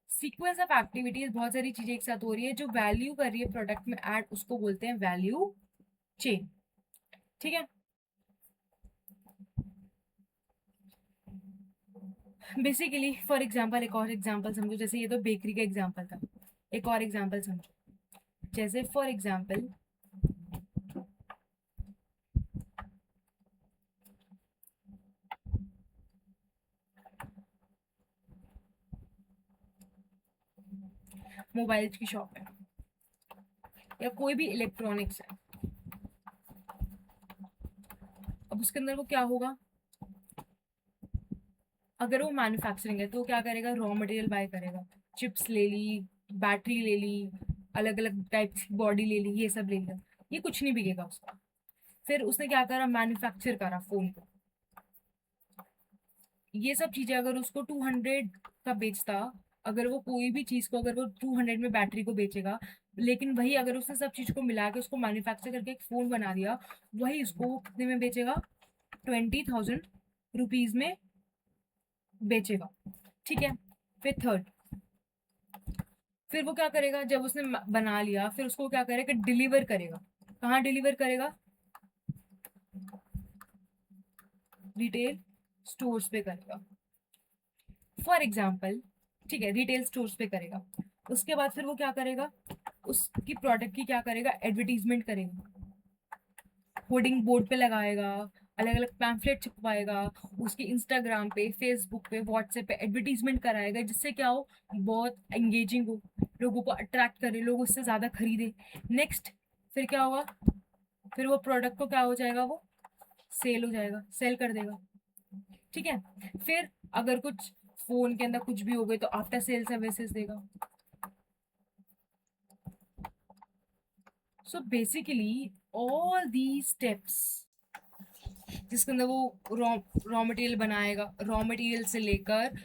sequence of activities बहुत सारी चीजें एक साथ हो रही है जो वैल्यू कर रही है प्रोडक्ट में ऐड, उसको बोलते हैं वैल्यू चेन। ठीक है, बेसिकली फॉर एग्जाम्पल एक और एग्जाम्पल समझो, जैसे ये तो बेकरी का एग्जाम्पल था, एक और एग्जाम्पल समझो, जैसे फॉर एग्जाम्पल मोबाइल की शॉप है या कोई भी इलेक्ट्रॉनिक्स है। अब उसके अंदर वो क्या होगा, अगर वो मैन्युफैक्चरिंग है तो क्या करेगा, रॉ मटेरियल बाय करेगा, चिप्स ले ली, बैटरी ले ली, अलग अलग टाइप की बॉडी ले ली, ये सब ले लिया, ये कुछ नहीं बिकेगा उसका। फिर उसने क्या करा, मैन्युफैक्चर करा फोन को, ये सब चीजें अगर उसको 200 का बेचता, अगर वो कोई भी चीज को अगर वो 200 में बैटरी को बेचेगा, लेकिन वही अगर उसने सब चीज को मिला के उसको मैन्युफैक्चर करके एक फोन बना दिया, वही उसको कितने में बेचेगा, 20,000 रुपीज में बेचेगा। ठीक है, फिर थर्ड, फिर वो क्या करेगा, जब उसने बना लिया फिर उसको क्या करेगा, डिलीवर करेगा, कहाँ डिलीवर करेगा, रिटेल स्टोर्स पे करेगा फॉर एग्जाम्पल। ठीक है, रिटेल स्टोर्स पे करेगा, उसके बाद फिर वो क्या करेगा, उसकी प्रोडक्ट की क्या करेगा, एडवर्टीजमेंट करेगा, होर्डिंग बोर्ड पे लगाएगा, अलग अलग पैम्फलेट छपवाएगा, उसके इंस्टाग्राम पे, फेसबुक पे, व्हाट्सएप पे एडवर्टीजमेंट कराएगा, जिससे क्या हो, बहुत एंगेजिंग हो, लोगों को अट्रैक्ट करे, लोग उससे ज्यादा खरीदे। नेक्स्ट, फिर क्या होगा, फिर वो प्रोडक्ट को क्या हो जाएगा, वो सेल हो जाएगा, सेल कर देगा। ठीक है, फिर अगर कुछ फोन के अंदर कुछ भी हो गए तो आफ्टर सेल सर्विसेज देगा। So basically all the steps जिसके अंदर वो रॉ रॉ मटेरियल बनाएगा, रॉ मटेरियल से लेकर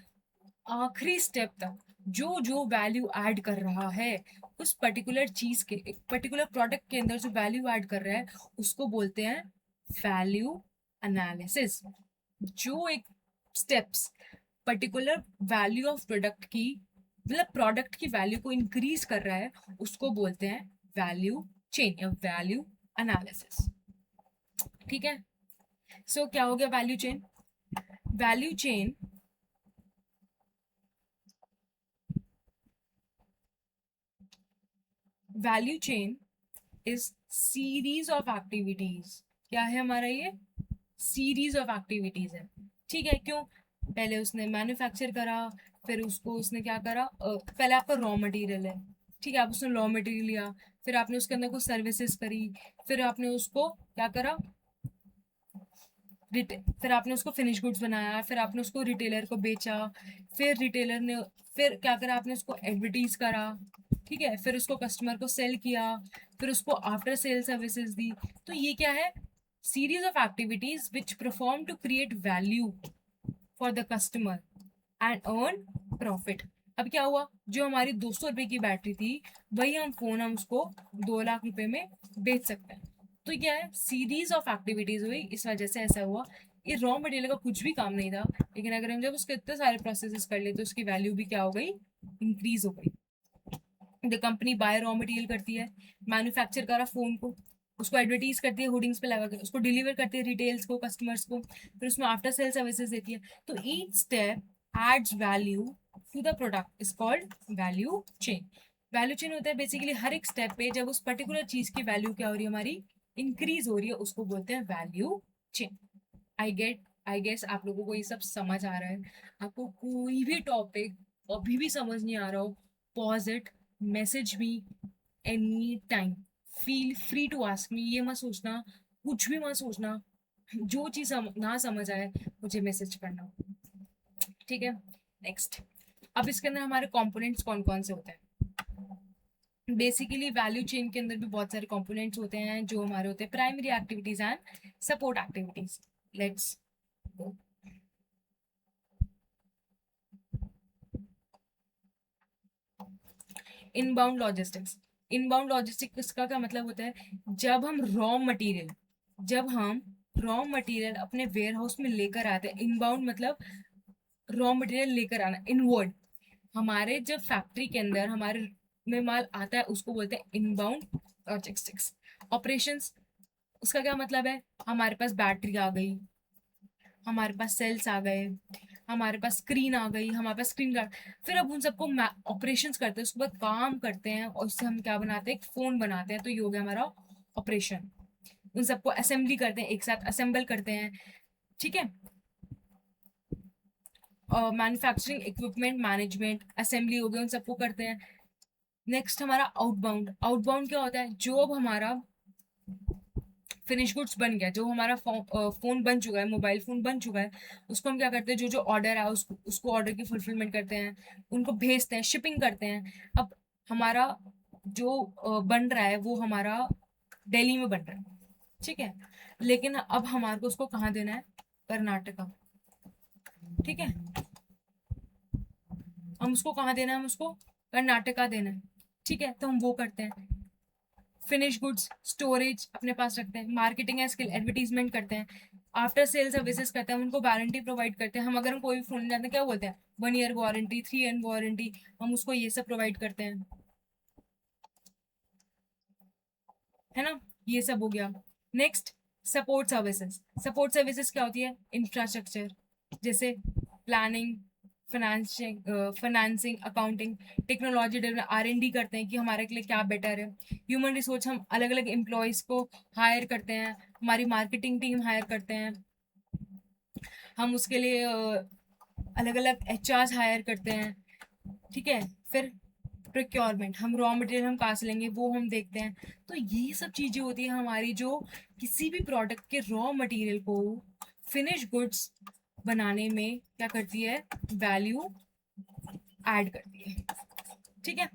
आखिरी स्टेप तक जो जो वैल्यू ऐड कर रहा है उस पर्टिकुलर चीज के, एक पर्टिकुलर प्रोडक्ट के अंदर जो वैल्यू ऐड कर रहा है उसको बोलते हैं वैल्यू एनालिसिस। जो एक steps particular value of product की, मतलब प्रोडक्ट की वैल्यू को इंक्रीज कर रहा है, उसको बोलते हैं वैल्यू चेन या वैल्यू एनालिसिस। ठीक है, सो क्या हो गया value chain, value chain value chain is series of activities. क्या है हमारा ये, सीरीज ऑफ एक्टिविटीज है। ठीक है, क्यों, पहले उसने मैन्युफैक्चर करा, फिर उसको उसने क्या करा, पहले आपका रॉ मटेरियल है, ठीक है, आप उसने रॉ मटेरियल लिया, फिर आपने उसके अंदर कुछ सर्विसेज करी, फिर आपने उसको क्या करा, फिर आपने उसको फिनिश गुड्स बनाया, फिर आपने उसको रिटेलर को बेचा, फिर रिटेलर ने फिर क्या करा, आपने उसको एडवर्टीज करा, ठीक है, फिर उसको कस्टमर को सेल किया, फिर उसको आफ्टर सेल सर्विसेज दी। तो ये क्या है, series of activities which perform to create value for the customer and earn profit. अब क्या हुआ, जो हमारी 200 रुपए की बैटरी थी वही हम उसको 2 लाख रुपए में बेच सकते हैं। तो क्या है, सीरीज ऑफ एक्टिविटीज हुई, इस वजह से ऐसा हुआ। ये रॉ मटेरियल का कुछ भी काम नहीं था, लेकिन अगर हम जब उसके इतने सारे प्रोसेसेस कर ले तो उसकी वैल्यू भी क्या हो गई, इंक्रीज हो गई। The company by raw material करती है, मैन्युफैक्चर करा फोन को, उसको एडवर्टीज करती है होर्डिंग्स पे लगा के, उसको डिलीवर करती है रिटेल्स को, कस्टमर्स को, फिर उसमें आफ्टर सेल सर्विसेज देती है। तो each step adds value to the product is called value chain. Value chain होता है बेसिकली हर एक स्टेप पे जब उस पर्टिकुलर चीज की वैल्यू क्या हो रही है, हमारी इंक्रीज हो रही है, उसको बोलते हैं वैल्यू चेन। आई गेस आप लोगों को ये सब समझ आ रहा है। आपको कोई भी टॉपिक अभी भी समझ नहीं आ रहा हो, pause it, message me any time, feel free to ask me. ये मत सोचना, कुछ भी मत सोचना, जो चीज़ ना समझ आए मुझे मैसेज करना, ठीक है। नेक्स्ट, अब इसके अंदर हमारे कंपोनेंट्स कौन कौन से होते हैं। बेसिकली वैल्यू चेन के अंदर भी बहुत सारे कंपोनेंट्स होते हैं जो हमारे होते हैं primary activities and support activities. Let's go. Inbound logistics. Inbound logistics का क्या मतलब होता है, जब हम रॉ मटेरियल अपने वेयर हाउस में लेकर आते हैं। इनबाउंड मतलब रॉ मटेरियल लेकर आना, इनवर्ड। हमारे जब फैक्ट्री के अंदर हमारे में माल आता है उसको बोलते हैं इनबाउंड लॉजिस्टिक्स। ऑपरेशंस, उसका क्या मतलब है, हमारे पास बैटरी आ गई, हमारे पास सेल्स आ गए, हमारे पास स्क्रीन आ गई, हमारे पास स्क्रीन गार्ड, फिर अब उन सबको ऑपरेशंस करते हैं, उसके बाद काम करते हैं और उससे हम क्या बनाते हैं, एक फोन बनाते हैं। तो ये हो गया हमारा ऑपरेशन। उन सबको असेंबली करते हैं, एक साथ असेंबल करते हैं, ठीक है। मैन्युफैक्चरिंग इक्विपमेंट मैनेजमेंट असेंबली हो गया, उन सबको करते हैं। नेक्स्ट हमारा आउटबाउंड। आउटबाउंड क्या होता है, जो अब हमारा फिनिश गुड्स बन गया, जो हमारा फोन बन चुका है, मोबाइल फोन बन चुका है, उसको हम क्या करते हैं, जो जो ऑर्डर है उसको ऑर्डर की फुलफिलमेंट करते हैं, उनको भेजते हैं, शिपिंग करते हैं। अब हमारा जो बन रहा है वो हमारा दिल्ली में बन रहा है, ठीक है, लेकिन अब हमारे को उसको कहाँ देना है, कर्नाटका, ठीक है। हम उसको कहाँ देना है, हम उसको कर्नाटका देना है, ठीक है। तो हम वो करते हैं। फिनिश गुड्स स्टोरेज अपने पास रखते हैं, मार्केटिंग एंड स्किल एडवर्टीजमेंट करते हैं, आफ्टर सेल सर्विसेज करते हैं, हम उनको वारंटी प्रोवाइड करते हैं। हम अगर हम कोई भी फोन जाते हैं क्या बोलते हैं, 1 ईयर वारंटी, 3 ईयर वारंटी, हम उसको ये सब प्रोवाइड करते हैं, है ना। ये सब हो गया। Next, support services. Support services क्या होती है, इंफ्रास्ट्रक्चर, जैसे planning, financing, accounting, technology develop, R&D करते हैं कि हमारे के लिए क्या बेटर है। ह्यूमन रिसोर्स, हम अलग अलग एम्प्लॉयज को हायर करते हैं, हमारी मार्केटिंग टीम हायर करते हैं, हम उसके लिए अलग अलग HR हायर करते हैं, ठीक है। फिर प्रोक्योरमेंट, हम रॉ मटेरियल हम कहाँ से लेंगे वो हम देखते हैं। तो ये सब चीजें होती है हमारी, जो किसी भी प्रोडक्ट के रॉ मटेरियल को फिनिश गुड्स बनाने में क्या करती है, वैल्यू ऐड करती है, ठीक है।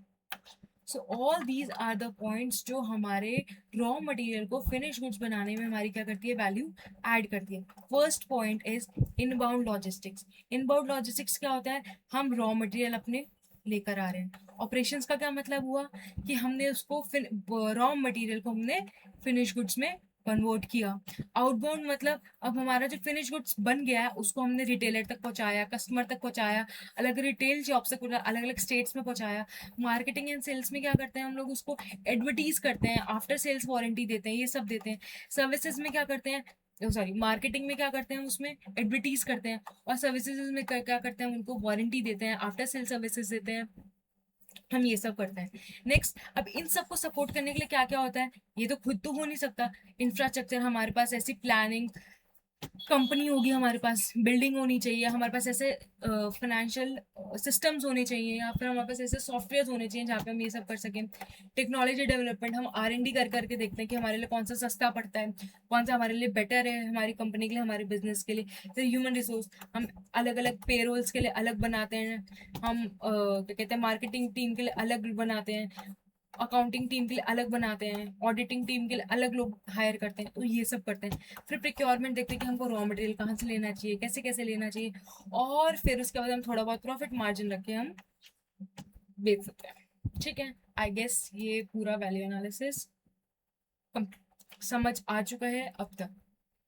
So all these are the points जो हमारे रॉ मटेरियल को फिनिश गुड्स बनाने में हमारी क्या करती है, वैल्यू ऐड करती है। First point is inbound logistics. Inbound logistics क्या होता है, हम रॉ मटेरियल अपने लेकर आ रहे हैं। ऑपरेशंस का क्या मतलब हुआ कि हमने उसको रॉ मटेरियल को हमने फिनिश गुड्स में कन्वर्ट किया। आउटबाउंड मतलब अब हमारा जो फिनिश गुड्स बन गया है उसको हमने रिटेलर तक पहुंचाया, कस्टमर तक पहुंचाया, अलग रिटेल शॉप से अलग अलग स्टेट्स में पहुंचाया। मार्केटिंग एंड सेल्स में क्या करते हैं, हम लोग उसको एडवर्टीज करते हैं, आफ्टर सेल्स वारंटी देते हैं, ये सब देते हैं। सर्विसेज में क्या करते हैं, सॉरी मार्केटिंग में क्या करते हैं, उसमें एडवर्टीज करते हैं, और सर्विसेज में क्या करते हैं, उनको वारंटी देते हैं, आफ्टर सेल सर्विसेज देते हैं, हम ये सब करते हैं। नेक्स्ट, अब इन सबको सपोर्ट करने के लिए क्या क्या होता है, ये तो खुद तो हो नहीं सकता। इंफ्रास्ट्रक्चर, हमारे पास ऐसी प्लानिंग कंपनी होगी, हमारे पास बिल्डिंग होनी चाहिए, हमारे पास ऐसे फाइनेंशियल सिस्टम्स होने चाहिए, या फिर हमारे पास ऐसे सॉफ्टवेयर होने चाहिए जहाँ पे हम ये सब कर सकें। टेक्नोलॉजी डेवलपमेंट, हम R&D कर करके देखते हैं कि हमारे लिए कौन सा सस्ता पड़ता है, कौन सा हमारे लिए बेटर है, हमारी कंपनी के लिए, हमारे बिजनेस के लिए। फिर ह्यूमन रिसोर्स, हम अलग अलग पेरोल्स के लिए अलग बनाते हैं, हम क्या कहते हैं, मार्केटिंग टीम के लिए अलग बनाते हैं, अकाउंटिंग टीम के लिए अलग बनाते हैं, ऑडिटिंग टीम के लिए अलग लोग हायर करते हैं, तो ये सब करते हैं। फिर प्रिक्योरमेंट देखते हैं कि हमको रॉ मटेरियल कहाँ से लेना चाहिए, कैसे कैसे लेना चाहिए, और फिर उसके बाद हम थोड़ा बहुत प्रॉफिट मार्जिन रख के हम बेच सकते हैं, ठीक है। आई गेस ये पूरा वैल्यू एनालिसिस समझ आ चुका है अब तक।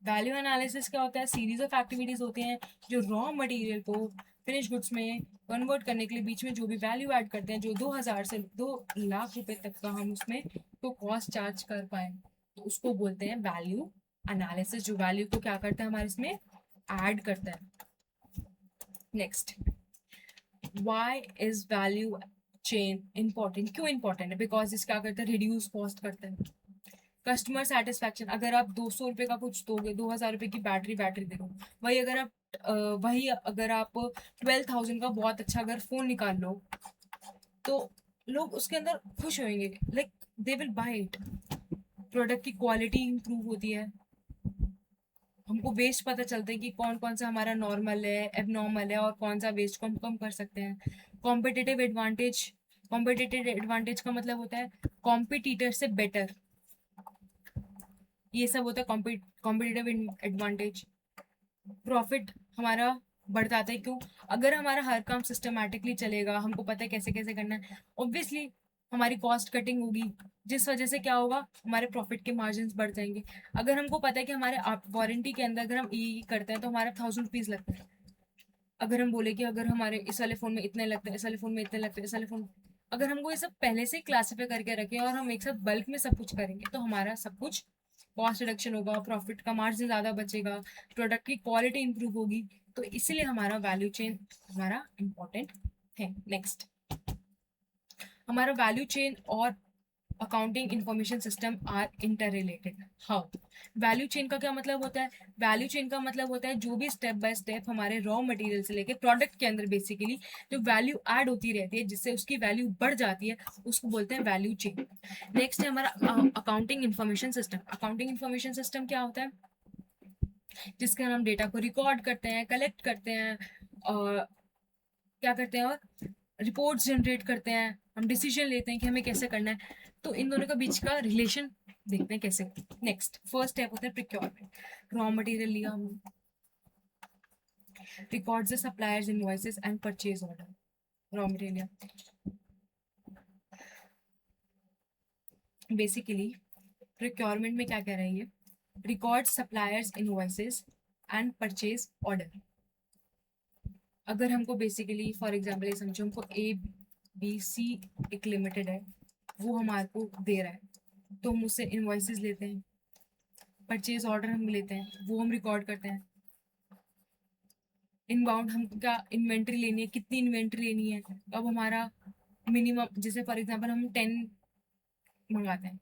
वैल्यू एनालिसिस क्या होता है, सीरीज ऑफ एक्टिविटीज होती हैं जो रॉ मटेरियल को फिनिश गुड्स में कन्वर्ट करने के लिए बीच में जो भी वैल्यू ऐड करते हैं, जो 2000 से 2 लाख रुपए तक का हम उसमें तो कॉस्ट चार्ज कर पाए, तो उसको बोलते हैं वैल्यू एनालिसिस, जो वैल्यू को क्या करता है हमारे इसमें ऐड करता है। Next, why is value chain important, क्यों इंपॉर्टेंट है, बिकॉज इस क्या करता है, रिड्यूस कॉस्ट करता है। कस्टमर सेटिस्फैक्शन, अगर आप 200 रुपये का कुछ दोगे, 2000 रुपये की बैटरी दे दो, वही अगर आप 12,000 का बहुत अच्छा अगर फोन निकाल लो, तो लोग उसके अंदर खुश होंगे, like they will buy it. Product की क्वालिटी इंप्रूव होती है, हमको वेस्ट पता चलता है कि कौन कौन सा हमारा नॉर्मल है, एबनॉर्मल है, और कौन सा वेस्ट को हम कम कर सकते हैं। कॉम्पिटिटिव एडवांटेज, कॉम्पिटिटिव एडवांटेज का मतलब होता है कॉम्पिटिटर से बेटर, ये सब होता है कॉम्पिटिटिव एडवांटेज। प्रॉफिट हमारा बढ़ जाता है, क्यों? अगर हमारा हर काम सिस्टमैटिकली चलेगा, हमको पता है कैसे कैसे करना है, ऑब्वियसली हमारी कॉस्ट कटिंग होगी, जिस वजह से क्या होगा, हमारे प्रॉफिट के मार्जिन बढ़ जाएंगे। अगर हमको पता है कि हमारे वारंटी के अंदर अगर हम ई करते हैं तो हमारा 1000 रुपीज लगता है, अगर हम बोले कि अगर हमारे इस वाले फोन में इतने लगते हैं, इस वाले फोन में इतने लगते हैं, इस वाले फोन, अगर हमको ये सब पहले से क्लासीफाई करके रखें और हम एक साथ बल्क में सब कुछ करेंगे तो हमारा सब कुछ कॉस्ट रिडक्शन होगा, प्रॉफिट का मार्जिन ज़्यादा बचेगा, प्रोडक्ट की क्वालिटी इंप्रूव होगी। तो इसलिए हमारा वैल्यू चेन हमारा इम्पोर्टेंट है। नेक्स्ट, हमारा वैल्यू चेन और accounting information system are interrelated. How? Value chain का क्या मतलब होता है? वैल्यू चेन का मतलब होता है जो भी स्टेप बाय स्टेप हमारे रॉ मटेरियल से लेके प्रोडक्ट के अंदर बेसिकली जो वैल्यू ऐड होती रहती है, जिससे उसकी वैल्यू बढ़ जाती है, उसको बोलते हैं वैल्यू चेन। नेक्स्ट है हमारा accounting information system. Accounting information system क्या होता है? जिसके हम डेटा को रिकॉर्ड करते हैं, कलेक्ट करते हैं, और क्या करते हैं, और रिपोर्ट्स जनरेट करते हैं, हम डिसीजन लेते हैं कि हमें कैसे करना है। तो इन दोनों का बीच का रिलेशन देखते हैं कैसे। नेक्स्ट, फर्स्ट स्टेप होता है प्रोक्योरमेंट। रॉ मटेरियल लिया हमने, records the suppliers invoices and purchase order. Raw material basically procurement में क्या कह रहा है ये? Record suppliers invoices and purchase order. अगर हमको बेसिकली फॉर एग्जाम्पल ये समझो, हमको ABC एक लिमिटेड है, वो हमारे को दे रहा है, तो हम उससे इनवॉइसेस लेते हैं, परचेज ऑर्डर हम लेते हैं, वो हम रिकॉर्ड करते हैं। इनबाउंड हमको क्या इन्वेंट्री लेनी है, कितनी इन्वेंट्री लेनी है, अब हमारा मिनिमम, जैसे फॉर एग्जांपल हम 10 मंगाते हैं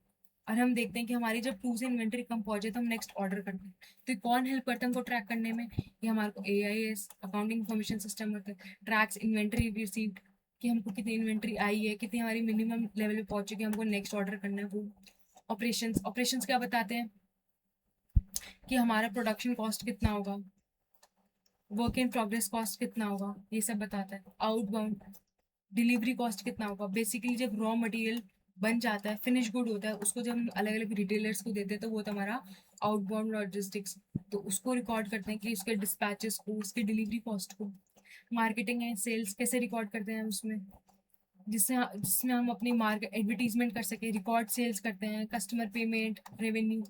और हम देखते हैं कि हमारी जब 2 से इन्वेंट्री कम पहुंचे तो हम नेक्स्ट ऑर्डर करते हैं। तो ये कौन हेल्प करता है हमको ट्रैक करने में? ये हमारे को AIS अकाउंटिंग इंफॉर्मेशन सिस्टम होता है, ट्रैक्स इन्वेंट्री रिसीव्ड, कि हमको कितनी इन्वेंट्री आई है, कितनी हमारी मिनिमम लेवल पे पहुंचे कि हमको नेक्स्ट ऑर्डर करना है वो। ऑपरेशंस, ऑपरेशंस क्या बताते हैं कि हमारा प्रोडक्शन कॉस्ट कितना होगा, वर्क इन प्रोग्रेस कॉस्ट कितना होगा, ये सब बताता है। आउटबाउंड डिलीवरी कॉस्ट कितना होगा। बेसिकली जब रॉ मटेरियल बन जाता है, फिनिश गुड होता है, उसको जब हम अलग अलग रिटेलर्स को देते हैं तो वो तो हमारा आउटबाउंड लॉजिस्टिक्स, तो उसको रिकॉर्ड करते हैं कि उसके डिस्पैचेस को, उसके डिलीवरी कॉस्ट को। मार्केटिंग है, सेल्स कैसे रिकॉर्ड करते हैं उसमें, जिसमें हम अपनी मार्केट एडवर्टीजमेंट कर सके, रिकॉर्ड सेल्स करते हैं, customer payment, revenue.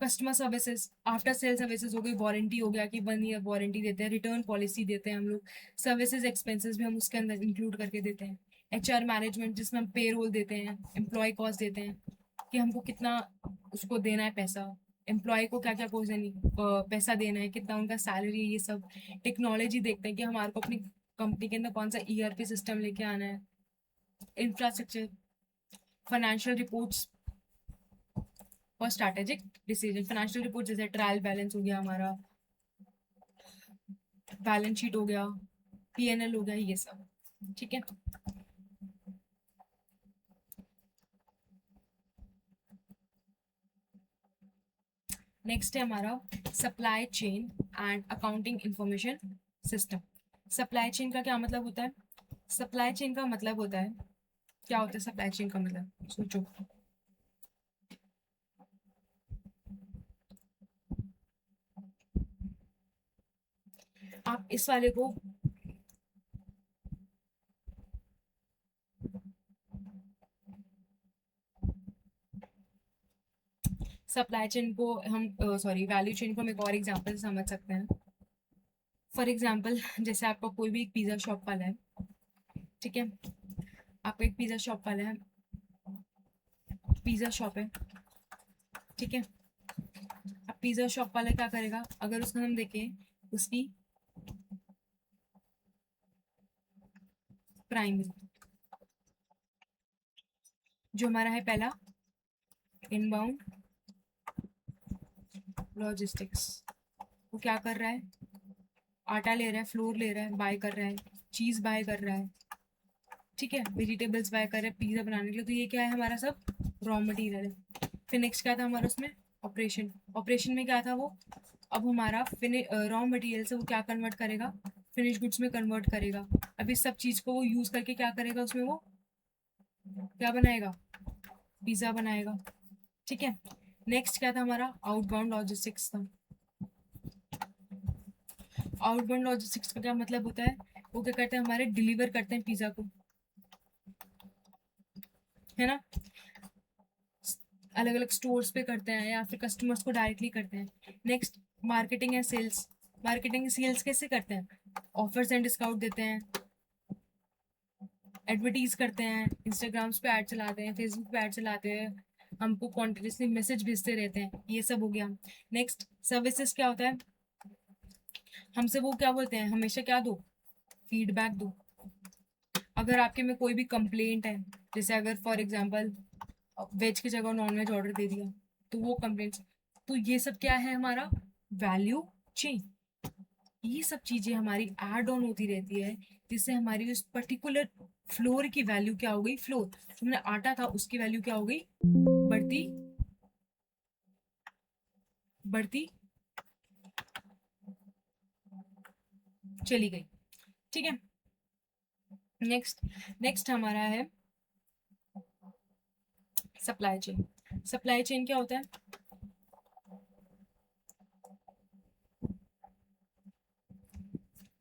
Customer services, after sale services हो गई, वारंटी हो गया कि 1 ईयर वारंटी देते हैं, रिटर्न पॉलिसी देते हैं हम लोग, सर्विसेज एक्सपेंसेस भी हम उसके अंदर इंक्लूड करके देते हैं। HR मैनेजमेंट, जिसमें हम पे रोल देते हैं, एम्प्लॉय कॉस्ट देते हैं कि हमको कितना उसको देना है पैसा, एम्प्लॉय को क्या क्या कॉस्ट देनी, पैसा देना है, कितना उनका सैलरी, ये सब। टेक्नोलॉजी देखते हैं कि हमारे को अपनी कंपनी के अंदर कौन सा ERP सिस्टम लेके आना है। इंफ्रास्ट्रक्चर, फाइनेंशियल रिपोर्ट्स और स्ट्रैटेजिक डिसीजन। फाइनेंशियल रिपोर्ट जैसे ट्रायल बैलेंस हो गया हमारा, बैलेंस शीट हो गया, P&L हो गया, ये सब। ठीक है। नेक्स्ट है हमारा supply chain and accounting information system. Supply chain का क्या मतलब होता है? सप्लाई चेन का मतलब होता है, क्या होता है सप्लाई चेन का मतलब, सोचो। आप इस वाले को, सप्लाई चेन को हम सॉरी वैल्यू चेन को हम एक और एग्जांपल से समझ सकते हैं। फॉर एग्जांपल, जैसे आपका कोई भी एक पिज्ज़ा शॉप वाला है, ठीक है, आपका एक पिज्ज़ा शॉप वाला है, पिज्ज़ा शॉप है, ठीक है। अब पिज्ज़ा शॉप वाला क्या करेगा, अगर उसको हम देखें उसकी प्राइमरी, जो हमारा है पहला इनबाउंड लॉजिस्टिक्स, वो क्या कर रहा है, आटा ले रहा है, फ्लोर ले रहा है, बाय कर रहा है, चीज़ बाय कर रहा है, ठीक है, वेजिटेबल्स बाय कर रहे हैं पिज्ज़ा बनाने के लिए, तो ये क्या है हमारा सब रॉ मटेरियल है। फिर नेक्स्ट क्या था हमारा उसमें, ऑपरेशन। ऑपरेशन में क्या था वो, अब हमारा रॉ मटेरियल से वो क्या कन्वर्ट करेगा, फिनिश गुड्स में कन्वर्ट करेगा। अब इस सब चीज़ को वो यूज़ करके क्या करेगा, उसमें वो क्या बनाएगा, पिज़्ज़ा बनाएगा। ठीक है, नेक्स्ट क्या था हमारा, आउटबाउंड लॉजिस्टिक्स था। आउटबाउंड लॉजिस्टिक्स का क्या मतलब होता है, वो क्या करते हैं हमारे, डिलीवर करते हैं पिज़्ज़ा को, है ना, अलग अलग स्टोर्स पे करते हैं या फिर कस्टमर्स को डायरेक्टली करते हैं। नेक्स्ट मार्केटिंग है, सेल्स। मार्केटिंग सेल्स कैसे करते हैं, ऑफर्स एंड डिस्काउंट देते हैं, एडवर्टीज करते हैं, इंस्टाग्राम्स पे ऐड चलाते हैं, फेसबुक पे ऐड चलाते हैं, हमको कॉन्टिन्यूसली मैसेज भेजते रहते हैं, ये सब हो गया। नेक्स्ट सर्विसेज क्या होता है, हमसे वो क्या बोलते हैं हमेशा, क्या दो, फीडबैक दो। अगर आपके में कोई भी कंप्लेंट है, जैसे अगर फॉर एग्जांपल वेज की जगह नॉन वेज ऑर्डर दे दिया, तो वो कंप्लेंट्स, तो ये सब क्या है हमारा वैल्यू चेन। ये सब चीजें हमारी ऐड ऑन होती रहती है, जिससे हमारी उस पर्टिकुलर फ्लोर की वैल्यू क्या हो गई, फ्लोर जो हमने आटा था उसकी वैल्यू क्या हो गई, बढ़ती बढ़ती चली गई। ठीक है, नेक्स्ट नेक्स्ट हमारा है सप्लाई चेन। सप्लाई चेन क्या होता है,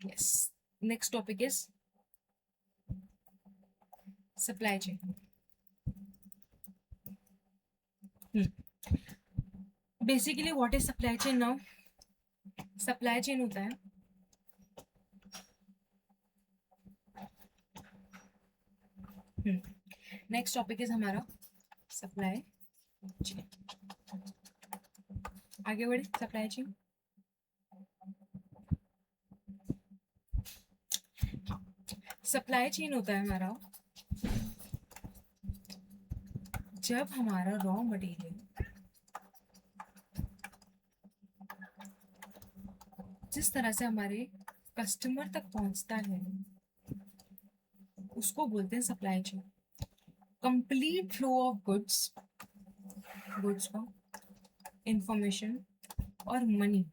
yes, next topic is supply chain. Basically what is supply chain now, supply chain होता है, नेक्स्ट टॉपिक इज हमारा सप्लाई चेन। आगे बढ़े, सप्लाई चेन। सप्लाई चेन होता है हमारा जब हमारा रॉ मटेरियल जिस तरह से हमारे कस्टमर तक पहुंचता है उसको बोलते हैं supply chain. Complete flow of goods, goods का इंफॉर्मेशन और मनी,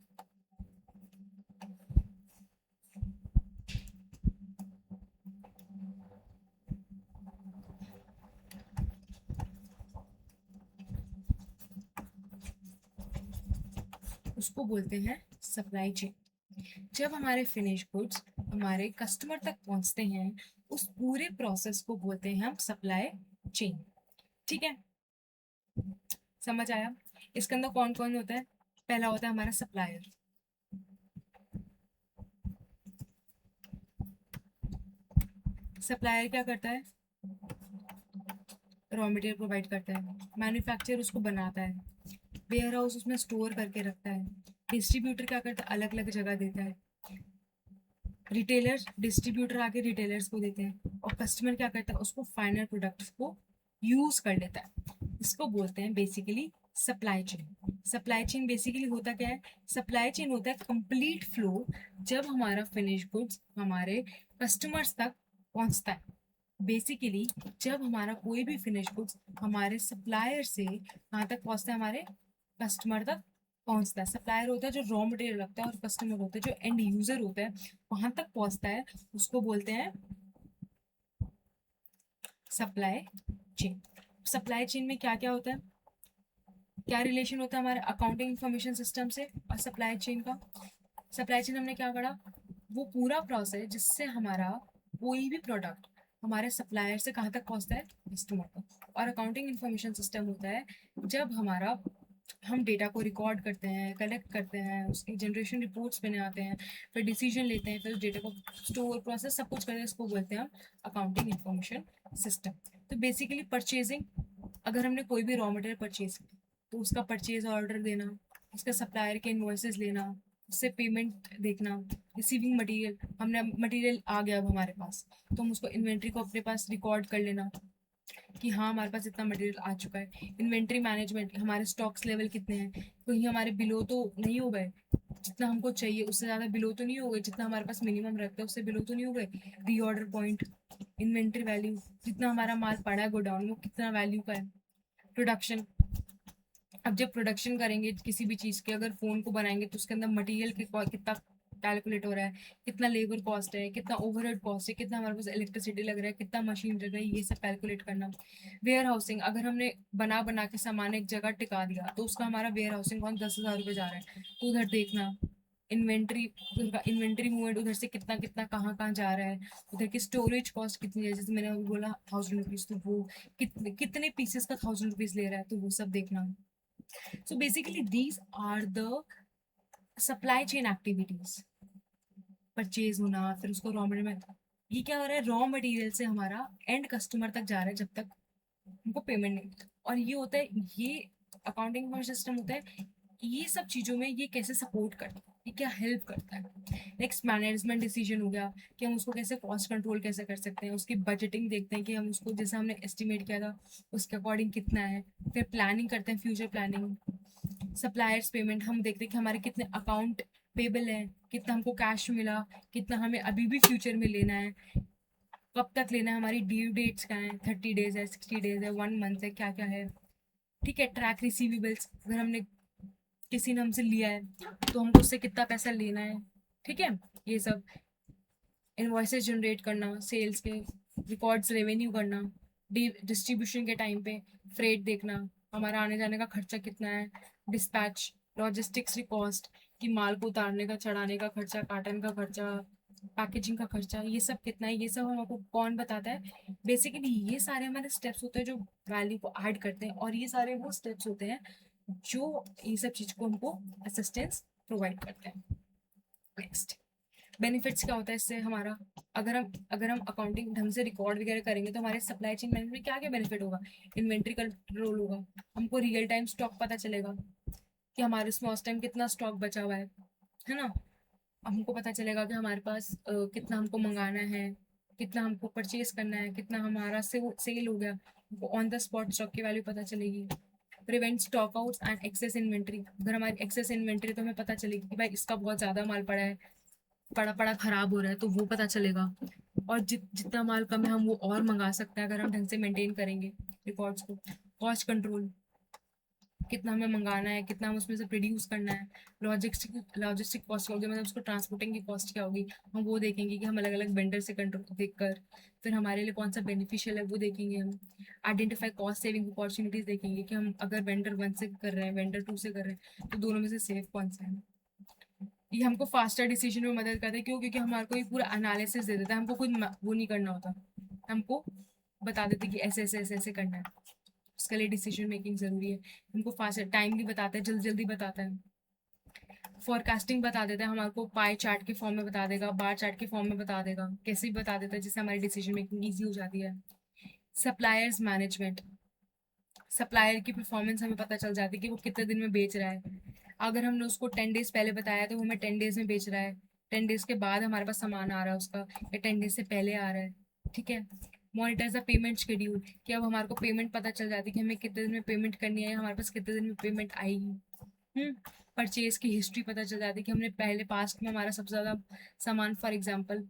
उसको बोलते हैं सप्लाई चेन। जब हमारे फिनिश गुड्स हमारे कस्टमर तक पहुंचते हैं, उस पूरे प्रोसेस को बोलते हैं हम सप्लाई चेन। ठीक है, समझ आया। इसके अंदर कौन कौन होता है, पहला होता है हमारा सप्लायर। सप्लायर क्या करता है, रॉ मटेरियल प्रोवाइड करता है, मैन्युफैक्चरर उसको बनाता है, वेयर हाउस उसमें स्टोर करके रखता है, डिस्ट्रीब्यूटर क्या करता है, अलग अलग जगह देता है, रिटेलर डिस्ट्रीब्यूटर आके रिटेलर्स को देते हैं, और कस्टमर क्या करता है, उसको फाइनल प्रोडक्ट्स को यूज कर लेता है। इसको बोलते हैं basically supply chain. Supply chain basically होता क्या है, सप्लाई चेन होता है कंप्लीट फ्लो जब हमारा फिनिश गुड्स हमारे कस्टमर्स तक पहुंचता है। बेसिकली जब हमारा कोई भी फिनिश गुड्स हमारे सप्लायर से कहाँ तक पहुंचता है, हमारे कस्टमर तक पहुंचता है। सप्लायर होता है जो रॉ मटेरियल रखता है, और कस्टमर होता है जो एंड यूजर होता है, वहां तक पहुंचता है, उसको बोलते हैं सप्लाई चेन। सप्लाई चेन में क्या क्या होता है, क्या रिलेशन होता है हमारे अकाउंटिंग इंफॉर्मेशन सिस्टम से और सप्लाई चेन का। सप्लाई चेन हमने क्या पढ़ा, वो पूरा प्रोसेस जिससे हमारा कोई भी प्रोडक्ट हमारे सप्लायर से कहाँ तक पहुँचता है, कस्टमर तक। और अकाउंटिंग इंफॉर्मेशन सिस्टम होता है जब हमारा हम डेटा को रिकॉर्ड करते हैं, कलेक्ट करते हैं, उसकी जनरेशन रिपोर्ट्स बने आते हैं, फिर डिसीजन लेते हैं, फिर उस डेटा को स्टोर प्रोसेस सब कुछ करते हैं, इसको बोलते हैं हम अकाउंटिंग इंफॉर्मेशन सिस्टम। तो बेसिकली परचेजिंग, अगर हमने कोई भी रॉ मटेरियल परचेज किया तो उसका परचेज ऑर्डर देना, उसका सप्लायर के इन्वॉइसेस लेना, उससे पेमेंट देखना, रिसीविंग मटेरियल, हमने मटेरियल आ गया अब हमारे पास, तो हम उसको इन्वेंट्री को अपने पास रिकॉर्ड कर लेना, कि हाँ हमारे पास इतना मटेरियल आ चुका है। इन्वेंट्री मैनेजमेंट, हमारे स्टॉक्स लेवल कितने हैं, कहीं हमारे बिलो तो नहीं हो गए, जितना हमको चाहिए उससे ज़्यादा बिलो तो नहीं हो गए, जितना हमारे पास मिनिमम रहता है उससे बिलो तो नहीं हो गए। रीऑर्डर पॉइंट, इन्वेंट्री वैल्यू, जितना हमारा माल पड़ा है गोडाउन में वो कितना वैल्यू का है। प्रोडक्शन, अब जब प्रोडक्शन करेंगे किसी भी चीज़ के, अगर फ़ोन को बनाएंगे तो उसके अंदर मटेरियल कितना कैलकुलेट हो रहा है, कितना लेबर कॉस्ट है, कितना ओवरहेड कॉस्ट है, कितना हमारे पास इलेक्ट्रिसिटी लग रहा है, कितना मशीन लग रहा है, ये सब कैलकुलेट करना। वेयर हाउसिंग, अगर हमने बना बना के सामान एक जगह टिका दिया तो उसका हमारा वेयर हाउसिंग कॉस्ट 10,000 रुपये जा रहा है, तो उधर देखना। इन्वेंट्री, इन्वेंट्री मूवमेंट उधर से कितना कितना कहाँ कहाँ जा रहा है, उधर की स्टोरेज कॉस्ट कितनी है, जैसे मैंने बोला 1,000 रुपीज़, तो वो कितने पीसेस का 1,000 रुपीज़ ले रहा है, तो वो सब देखना। So basically, these are the supply chain activities. Purchase होना, फिर उसको रॉ मटेरियल में, ये क्या हो रहा है, रॉ मटेरियल से हमारा एंड कस्टमर तक जा रहा है जब तक हमको पेमेंट नहीं मिलता। और ये होता है, ये अकाउंटिंग का सिस्टम होता है, ये सब चीज़ों में ये कैसे सपोर्ट करता है, ये क्या हेल्प करता है। नेक्स्ट मैनेजमेंट डिसीजन हो गया कि हम उसको कैसे कॉस्ट कंट्रोल कैसे कर सकते हैं, उसकी बजटिंग देखते हैं कि हम उसको जैसे हमने एस्टिमेट किया था उसके अकॉर्डिंग कितना है, फिर प्लानिंग करते हैं, फ्यूचर प्लानिंग। सप्लायर्स पेमेंट, हम देखते हैं कि हमारे कितने अकाउंट पेबल है, कितना हमको कैश मिला, कितना हमें अभी भी फ्यूचर में लेना है, कब तक लेना है, हमारी ड्यू डेट्स क्या है, 30 डेज है, 60 डेज है, 1 मंथ है, क्या क्या है। ठीक है, ट्रैक रिसीवेबल्स, अगर हमने किसी ने हमसे लिया है तो हमको उससे कितना पैसा लेना है। ठीक है, ये सब इनवॉइसेस जनरेट करना, सेल्स के रिकॉर्ड्स, रेवेन्यू करना, डिस्ट्रीब्यूशन के टाइम पे फ्रेट देखना, हमारा आने जाने का खर्चा कितना है, डिस्पैच, लॉजिस्टिक्स कॉस्ट, कि माल को उतारने का, चढ़ाने का खर्चा, कार्टन का खर्चा, पैकेजिंग का खर्चा, ये सब कितना है, ये सब हमको कौन बताता है। बेसिकली ये सारे हमारे स्टेप्स होते हैं जो वैल्यू को ऐड करते हैं, और ये सारे वो स्टेप्स होते हैं जो ये सब चीज़ को हमको असिस्टेंस प्रोवाइड करते हैं। नेक्स्ट, बेनिफिट्स क्या होता है इससे हमारा, अगर हम अकाउंटिंग ढंग से रिकॉर्ड वगैरह करेंगे तो हमारे सप्लाई चेन मैनेजमेंट में क्या क्या बेनिफिट होगा। इन्वेंट्री कंट्रोल होगा, हमको रियल टाइम स्टॉक पता चलेगा कि हमारे उसमें उस टाइम कितना स्टॉक बचा हुआ है ना। हमको पता चलेगा कि हमारे पास कितना हमको मंगाना है, कितना हमको परचेज करना है, कितना हमारा सेल हो गया, हमको ऑन द स्पॉट स्टॉक की वैल्यू पता चलेगी। Prevent stock outs and excess inventory, अगर हमारी एक्सेस इन्वेंट्री तो हमें पता चलेगी कि भाई इसका बहुत ज़्यादा माल पड़ा है, पड़ा पड़ा खराब हो रहा है, तो वो पता चलेगा। और जितना माल कम है हम वो और मंगा सकते हैं अगर हम ढंग से मेंटेन करेंगे रिकॉर्ड्स को। कॉस्ट कंट्रोल, कितना हमें मंगाना है, कितना हम उसमें से प्रोड्यूस करना है। लॉजिस्टिक कॉस्ट क्या होगी, मतलब उसको ट्रांसपोर्टिंग की कॉस्ट क्या होगी, हम वो देखेंगे कि हम अलग अलग वेंडर से कंट्रोल देख कर, फिर हमारे लिए कौन सा बेनिफिशियल है वो देखेंगे हम। आइडेंटिफाई कॉस्ट सेविंग अपॉर्चुनिटीज देखेंगे कि हम अगर वेंडर 1 से कर रहे हैं, वेंडर 2 से कर रहे हैं, तो दोनों में से सेफ कौन सा है। ये हमको फास्टर डिसीजन में मदद करता है, क्यों, क्योंकि हमारे को ये पूरा एनालिसिस दे देता है, हमको कुछ वो नहीं करना होता, हमको बता देते कि ऐसे ऐसे ऐसे ऐसे करना है। उसके लिए डिसीजन मेकिंग जरूरी है। हमको फास्ट टाइम भी बताता है, जल्दी जल्दी बताता है। फोरकास्टिंग बता देता है, हमारे को पाई चार्ट के फॉर्म में बता देगा, बार चार्ट के फॉर्म में बता देगा, कैसे भी बता देता है, जिससे हमारी डिसीजन मेकिंग ईजी हो जाती है। सप्लायर्स मैनेजमेंट, सप्लायर की परफॉर्मेंस हमें पता चल जाती है कि वो कितने दिन में बेच रहा है। अगर हमने उसको 10 डेज पहले बताया तो वो हमें 10 डेज में बेच रहा है, 10 डेज के बाद हमारे पास सामान आ रहा है उसका, या 10 डेज से पहले आ रहा है। ठीक है, मॉनिटर द पेमेंट शेड्यूल, कि अब हमारे को पेमेंट पता चल जाती है कि हमें कितने दिन में पेमेंट करनी है, हमारे पास कितने दिन में पेमेंट आएगी। परचेज की हिस्ट्री पता चल जाती है कि हमने पहले पास्ट में हमारा सबसे ज़्यादा सामान, फॉर एग्जाम्पल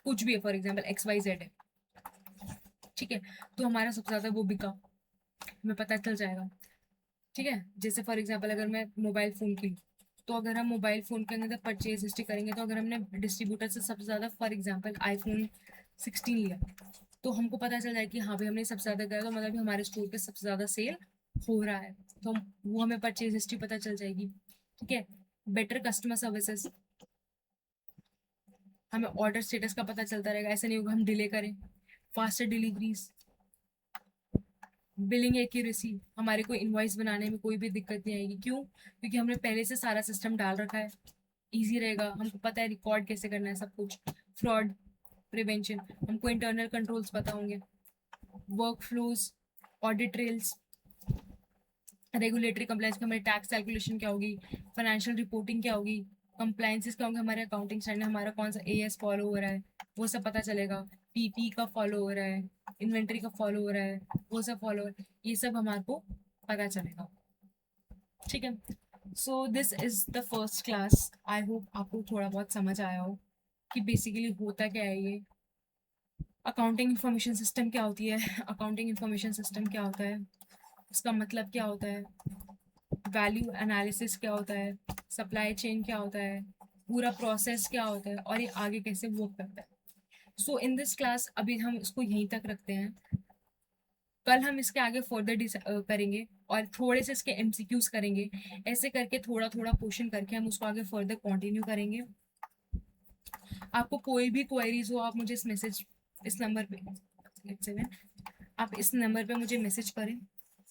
कुछ भी है, फॉर एग्जाम्पल XYZ है, ठीक है, तो हमारा सबसे ज़्यादा वो बिका, हमें पता चल जाएगा। ठीक है, जैसे फॉर एग्जाम्पल अगर मैं मोबाइल फ़ोन की, तो अगर हम मोबाइल फ़ोन के अंदर परचेज हिस्ट्री करेंगे, तो अगर हमने डिस्ट्रीब्यूटर से सबसे ज़्यादा फॉर एग्जाम्पल iPhone 16 लिया, तो हमको पता चल जाएगा कि हाँ भाई हमने सबसे ज़्यादा किया, तो मतलब हमारे स्टोर पे सबसे ज़्यादा सेल हो रहा है, तो वो हमें परचेज हिस्ट्री पता चल जाएगी। ठीक है, बेटर कस्टमर सर्विसेज, हमें ऑर्डर स्टेटस का पता चलता रहेगा, ऐसा नहीं होगा हम डिले करें। फास्टर डिलीवरीज, बिलिंग एक्यूरेसी, हमारे को इनवॉइस बनाने में कोई भी दिक्कत नहीं आएगी, क्यों, क्योंकि हमने पहले से सारा सिस्टम डाल रखा है, इजी रहेगा, हमको पता है रिकॉर्ड कैसे करना है सब कुछ। फ्रॉड प्रिवेंशन, हमको इंटरनल कंट्रोल्स पता होंगे। Work flows, audit trails, regulatory compliance में हमारी टैक्स कैलकुलेशन क्या होगी, फाइनेंशियल रिपोर्टिंग क्या होगी, कंप्लाइंसेस क्या होंगे, हमारे अकाउंटिंग स्टैंडर्ड, हमारा कौन सा AS फॉलो हो रहा है, वो सब पता चलेगा। पीपी का फॉलो हो रहा है, इन्वेंट्री का फॉलो हो रहा है, वो सब फॉलो हो रहा है, ये सब हमारे को पता चलेगा। ठीक है, so this is the first class. I hope आपको थोड़ा बहुत समझ आया हो कि बेसिकली होता क्या है ये, अकाउंटिंग इंफॉर्मेशन सिस्टम क्या होती है, अकाउंटिंग इंफॉर्मेशन सिस्टम क्या होता है, उसका मतलब क्या होता है, वैल्यू एनालिसिस क्या होता है, सप्लाई चेन क्या होता है, पूरा प्रोसेस क्या होता है, और ये आगे कैसे वर्क करता है। सो इन दिस क्लास अभी हम इसको यहीं तक रखते हैं। कल हम इसके आगे फर्दर करेंगे और थोड़े से इसके एमसीक्यूज करेंगे। ऐसे करके थोड़ा थोड़ा क्वेश्चन करके हम उसको आगे फर्दर कंटिन्यू करेंगे। आपको कोई भी क्वेरीज हो, आप मुझे इस नंबर पे 87 आप इस नंबर पे मुझे मैसेज करें।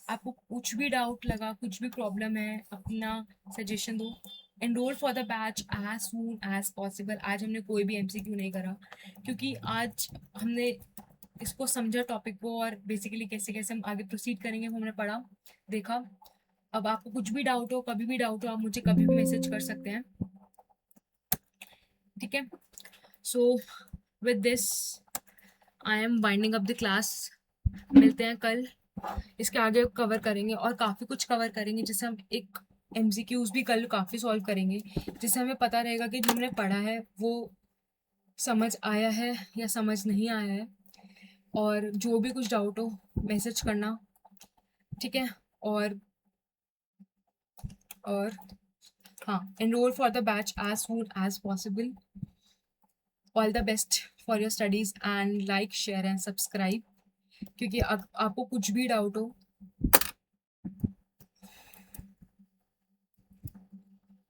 आपको कुछ भी डाउट लगा, कुछ भी प्रॉब्लम है, अपना सजेशन दो। Enroll for the batch as soon as possible. आज हमने कोई भी एमसीक्यू नहीं करा क्योंकि आज हमने इसको समझा टॉपिक को, और बेसिकली कैसे कैसे हम आगे प्रोसीड करेंगे वो हमने पढ़ा देखा। अब आपको कुछ भी डाउट हो, कभी भी डाउट हो, आप मुझे कभी भी मैसेज कर सकते हैं। ठीक है, so with this I am winding up the class. मिलते हैं कल, इसके आगे कवर करेंगे और काफ़ी कुछ कवर करेंगे, जिससे हम एक एमसीक्यूज भी कल काफ़ी सॉल्व करेंगे, जिससे हमें पता रहेगा कि जो हमने पढ़ा है वो समझ आया है या समझ नहीं आया है। और जो भी कुछ डाउट हो मैसेज करना, ठीक है। और और हाँ, enroll for the batch as soon as possible. All the best for your studies and like share and subscribe. क्योंकि अब आपको कुछ भी डाउट हो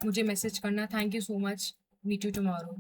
मुझे मैसेज करना। Thank you so much, meet you tomorrow.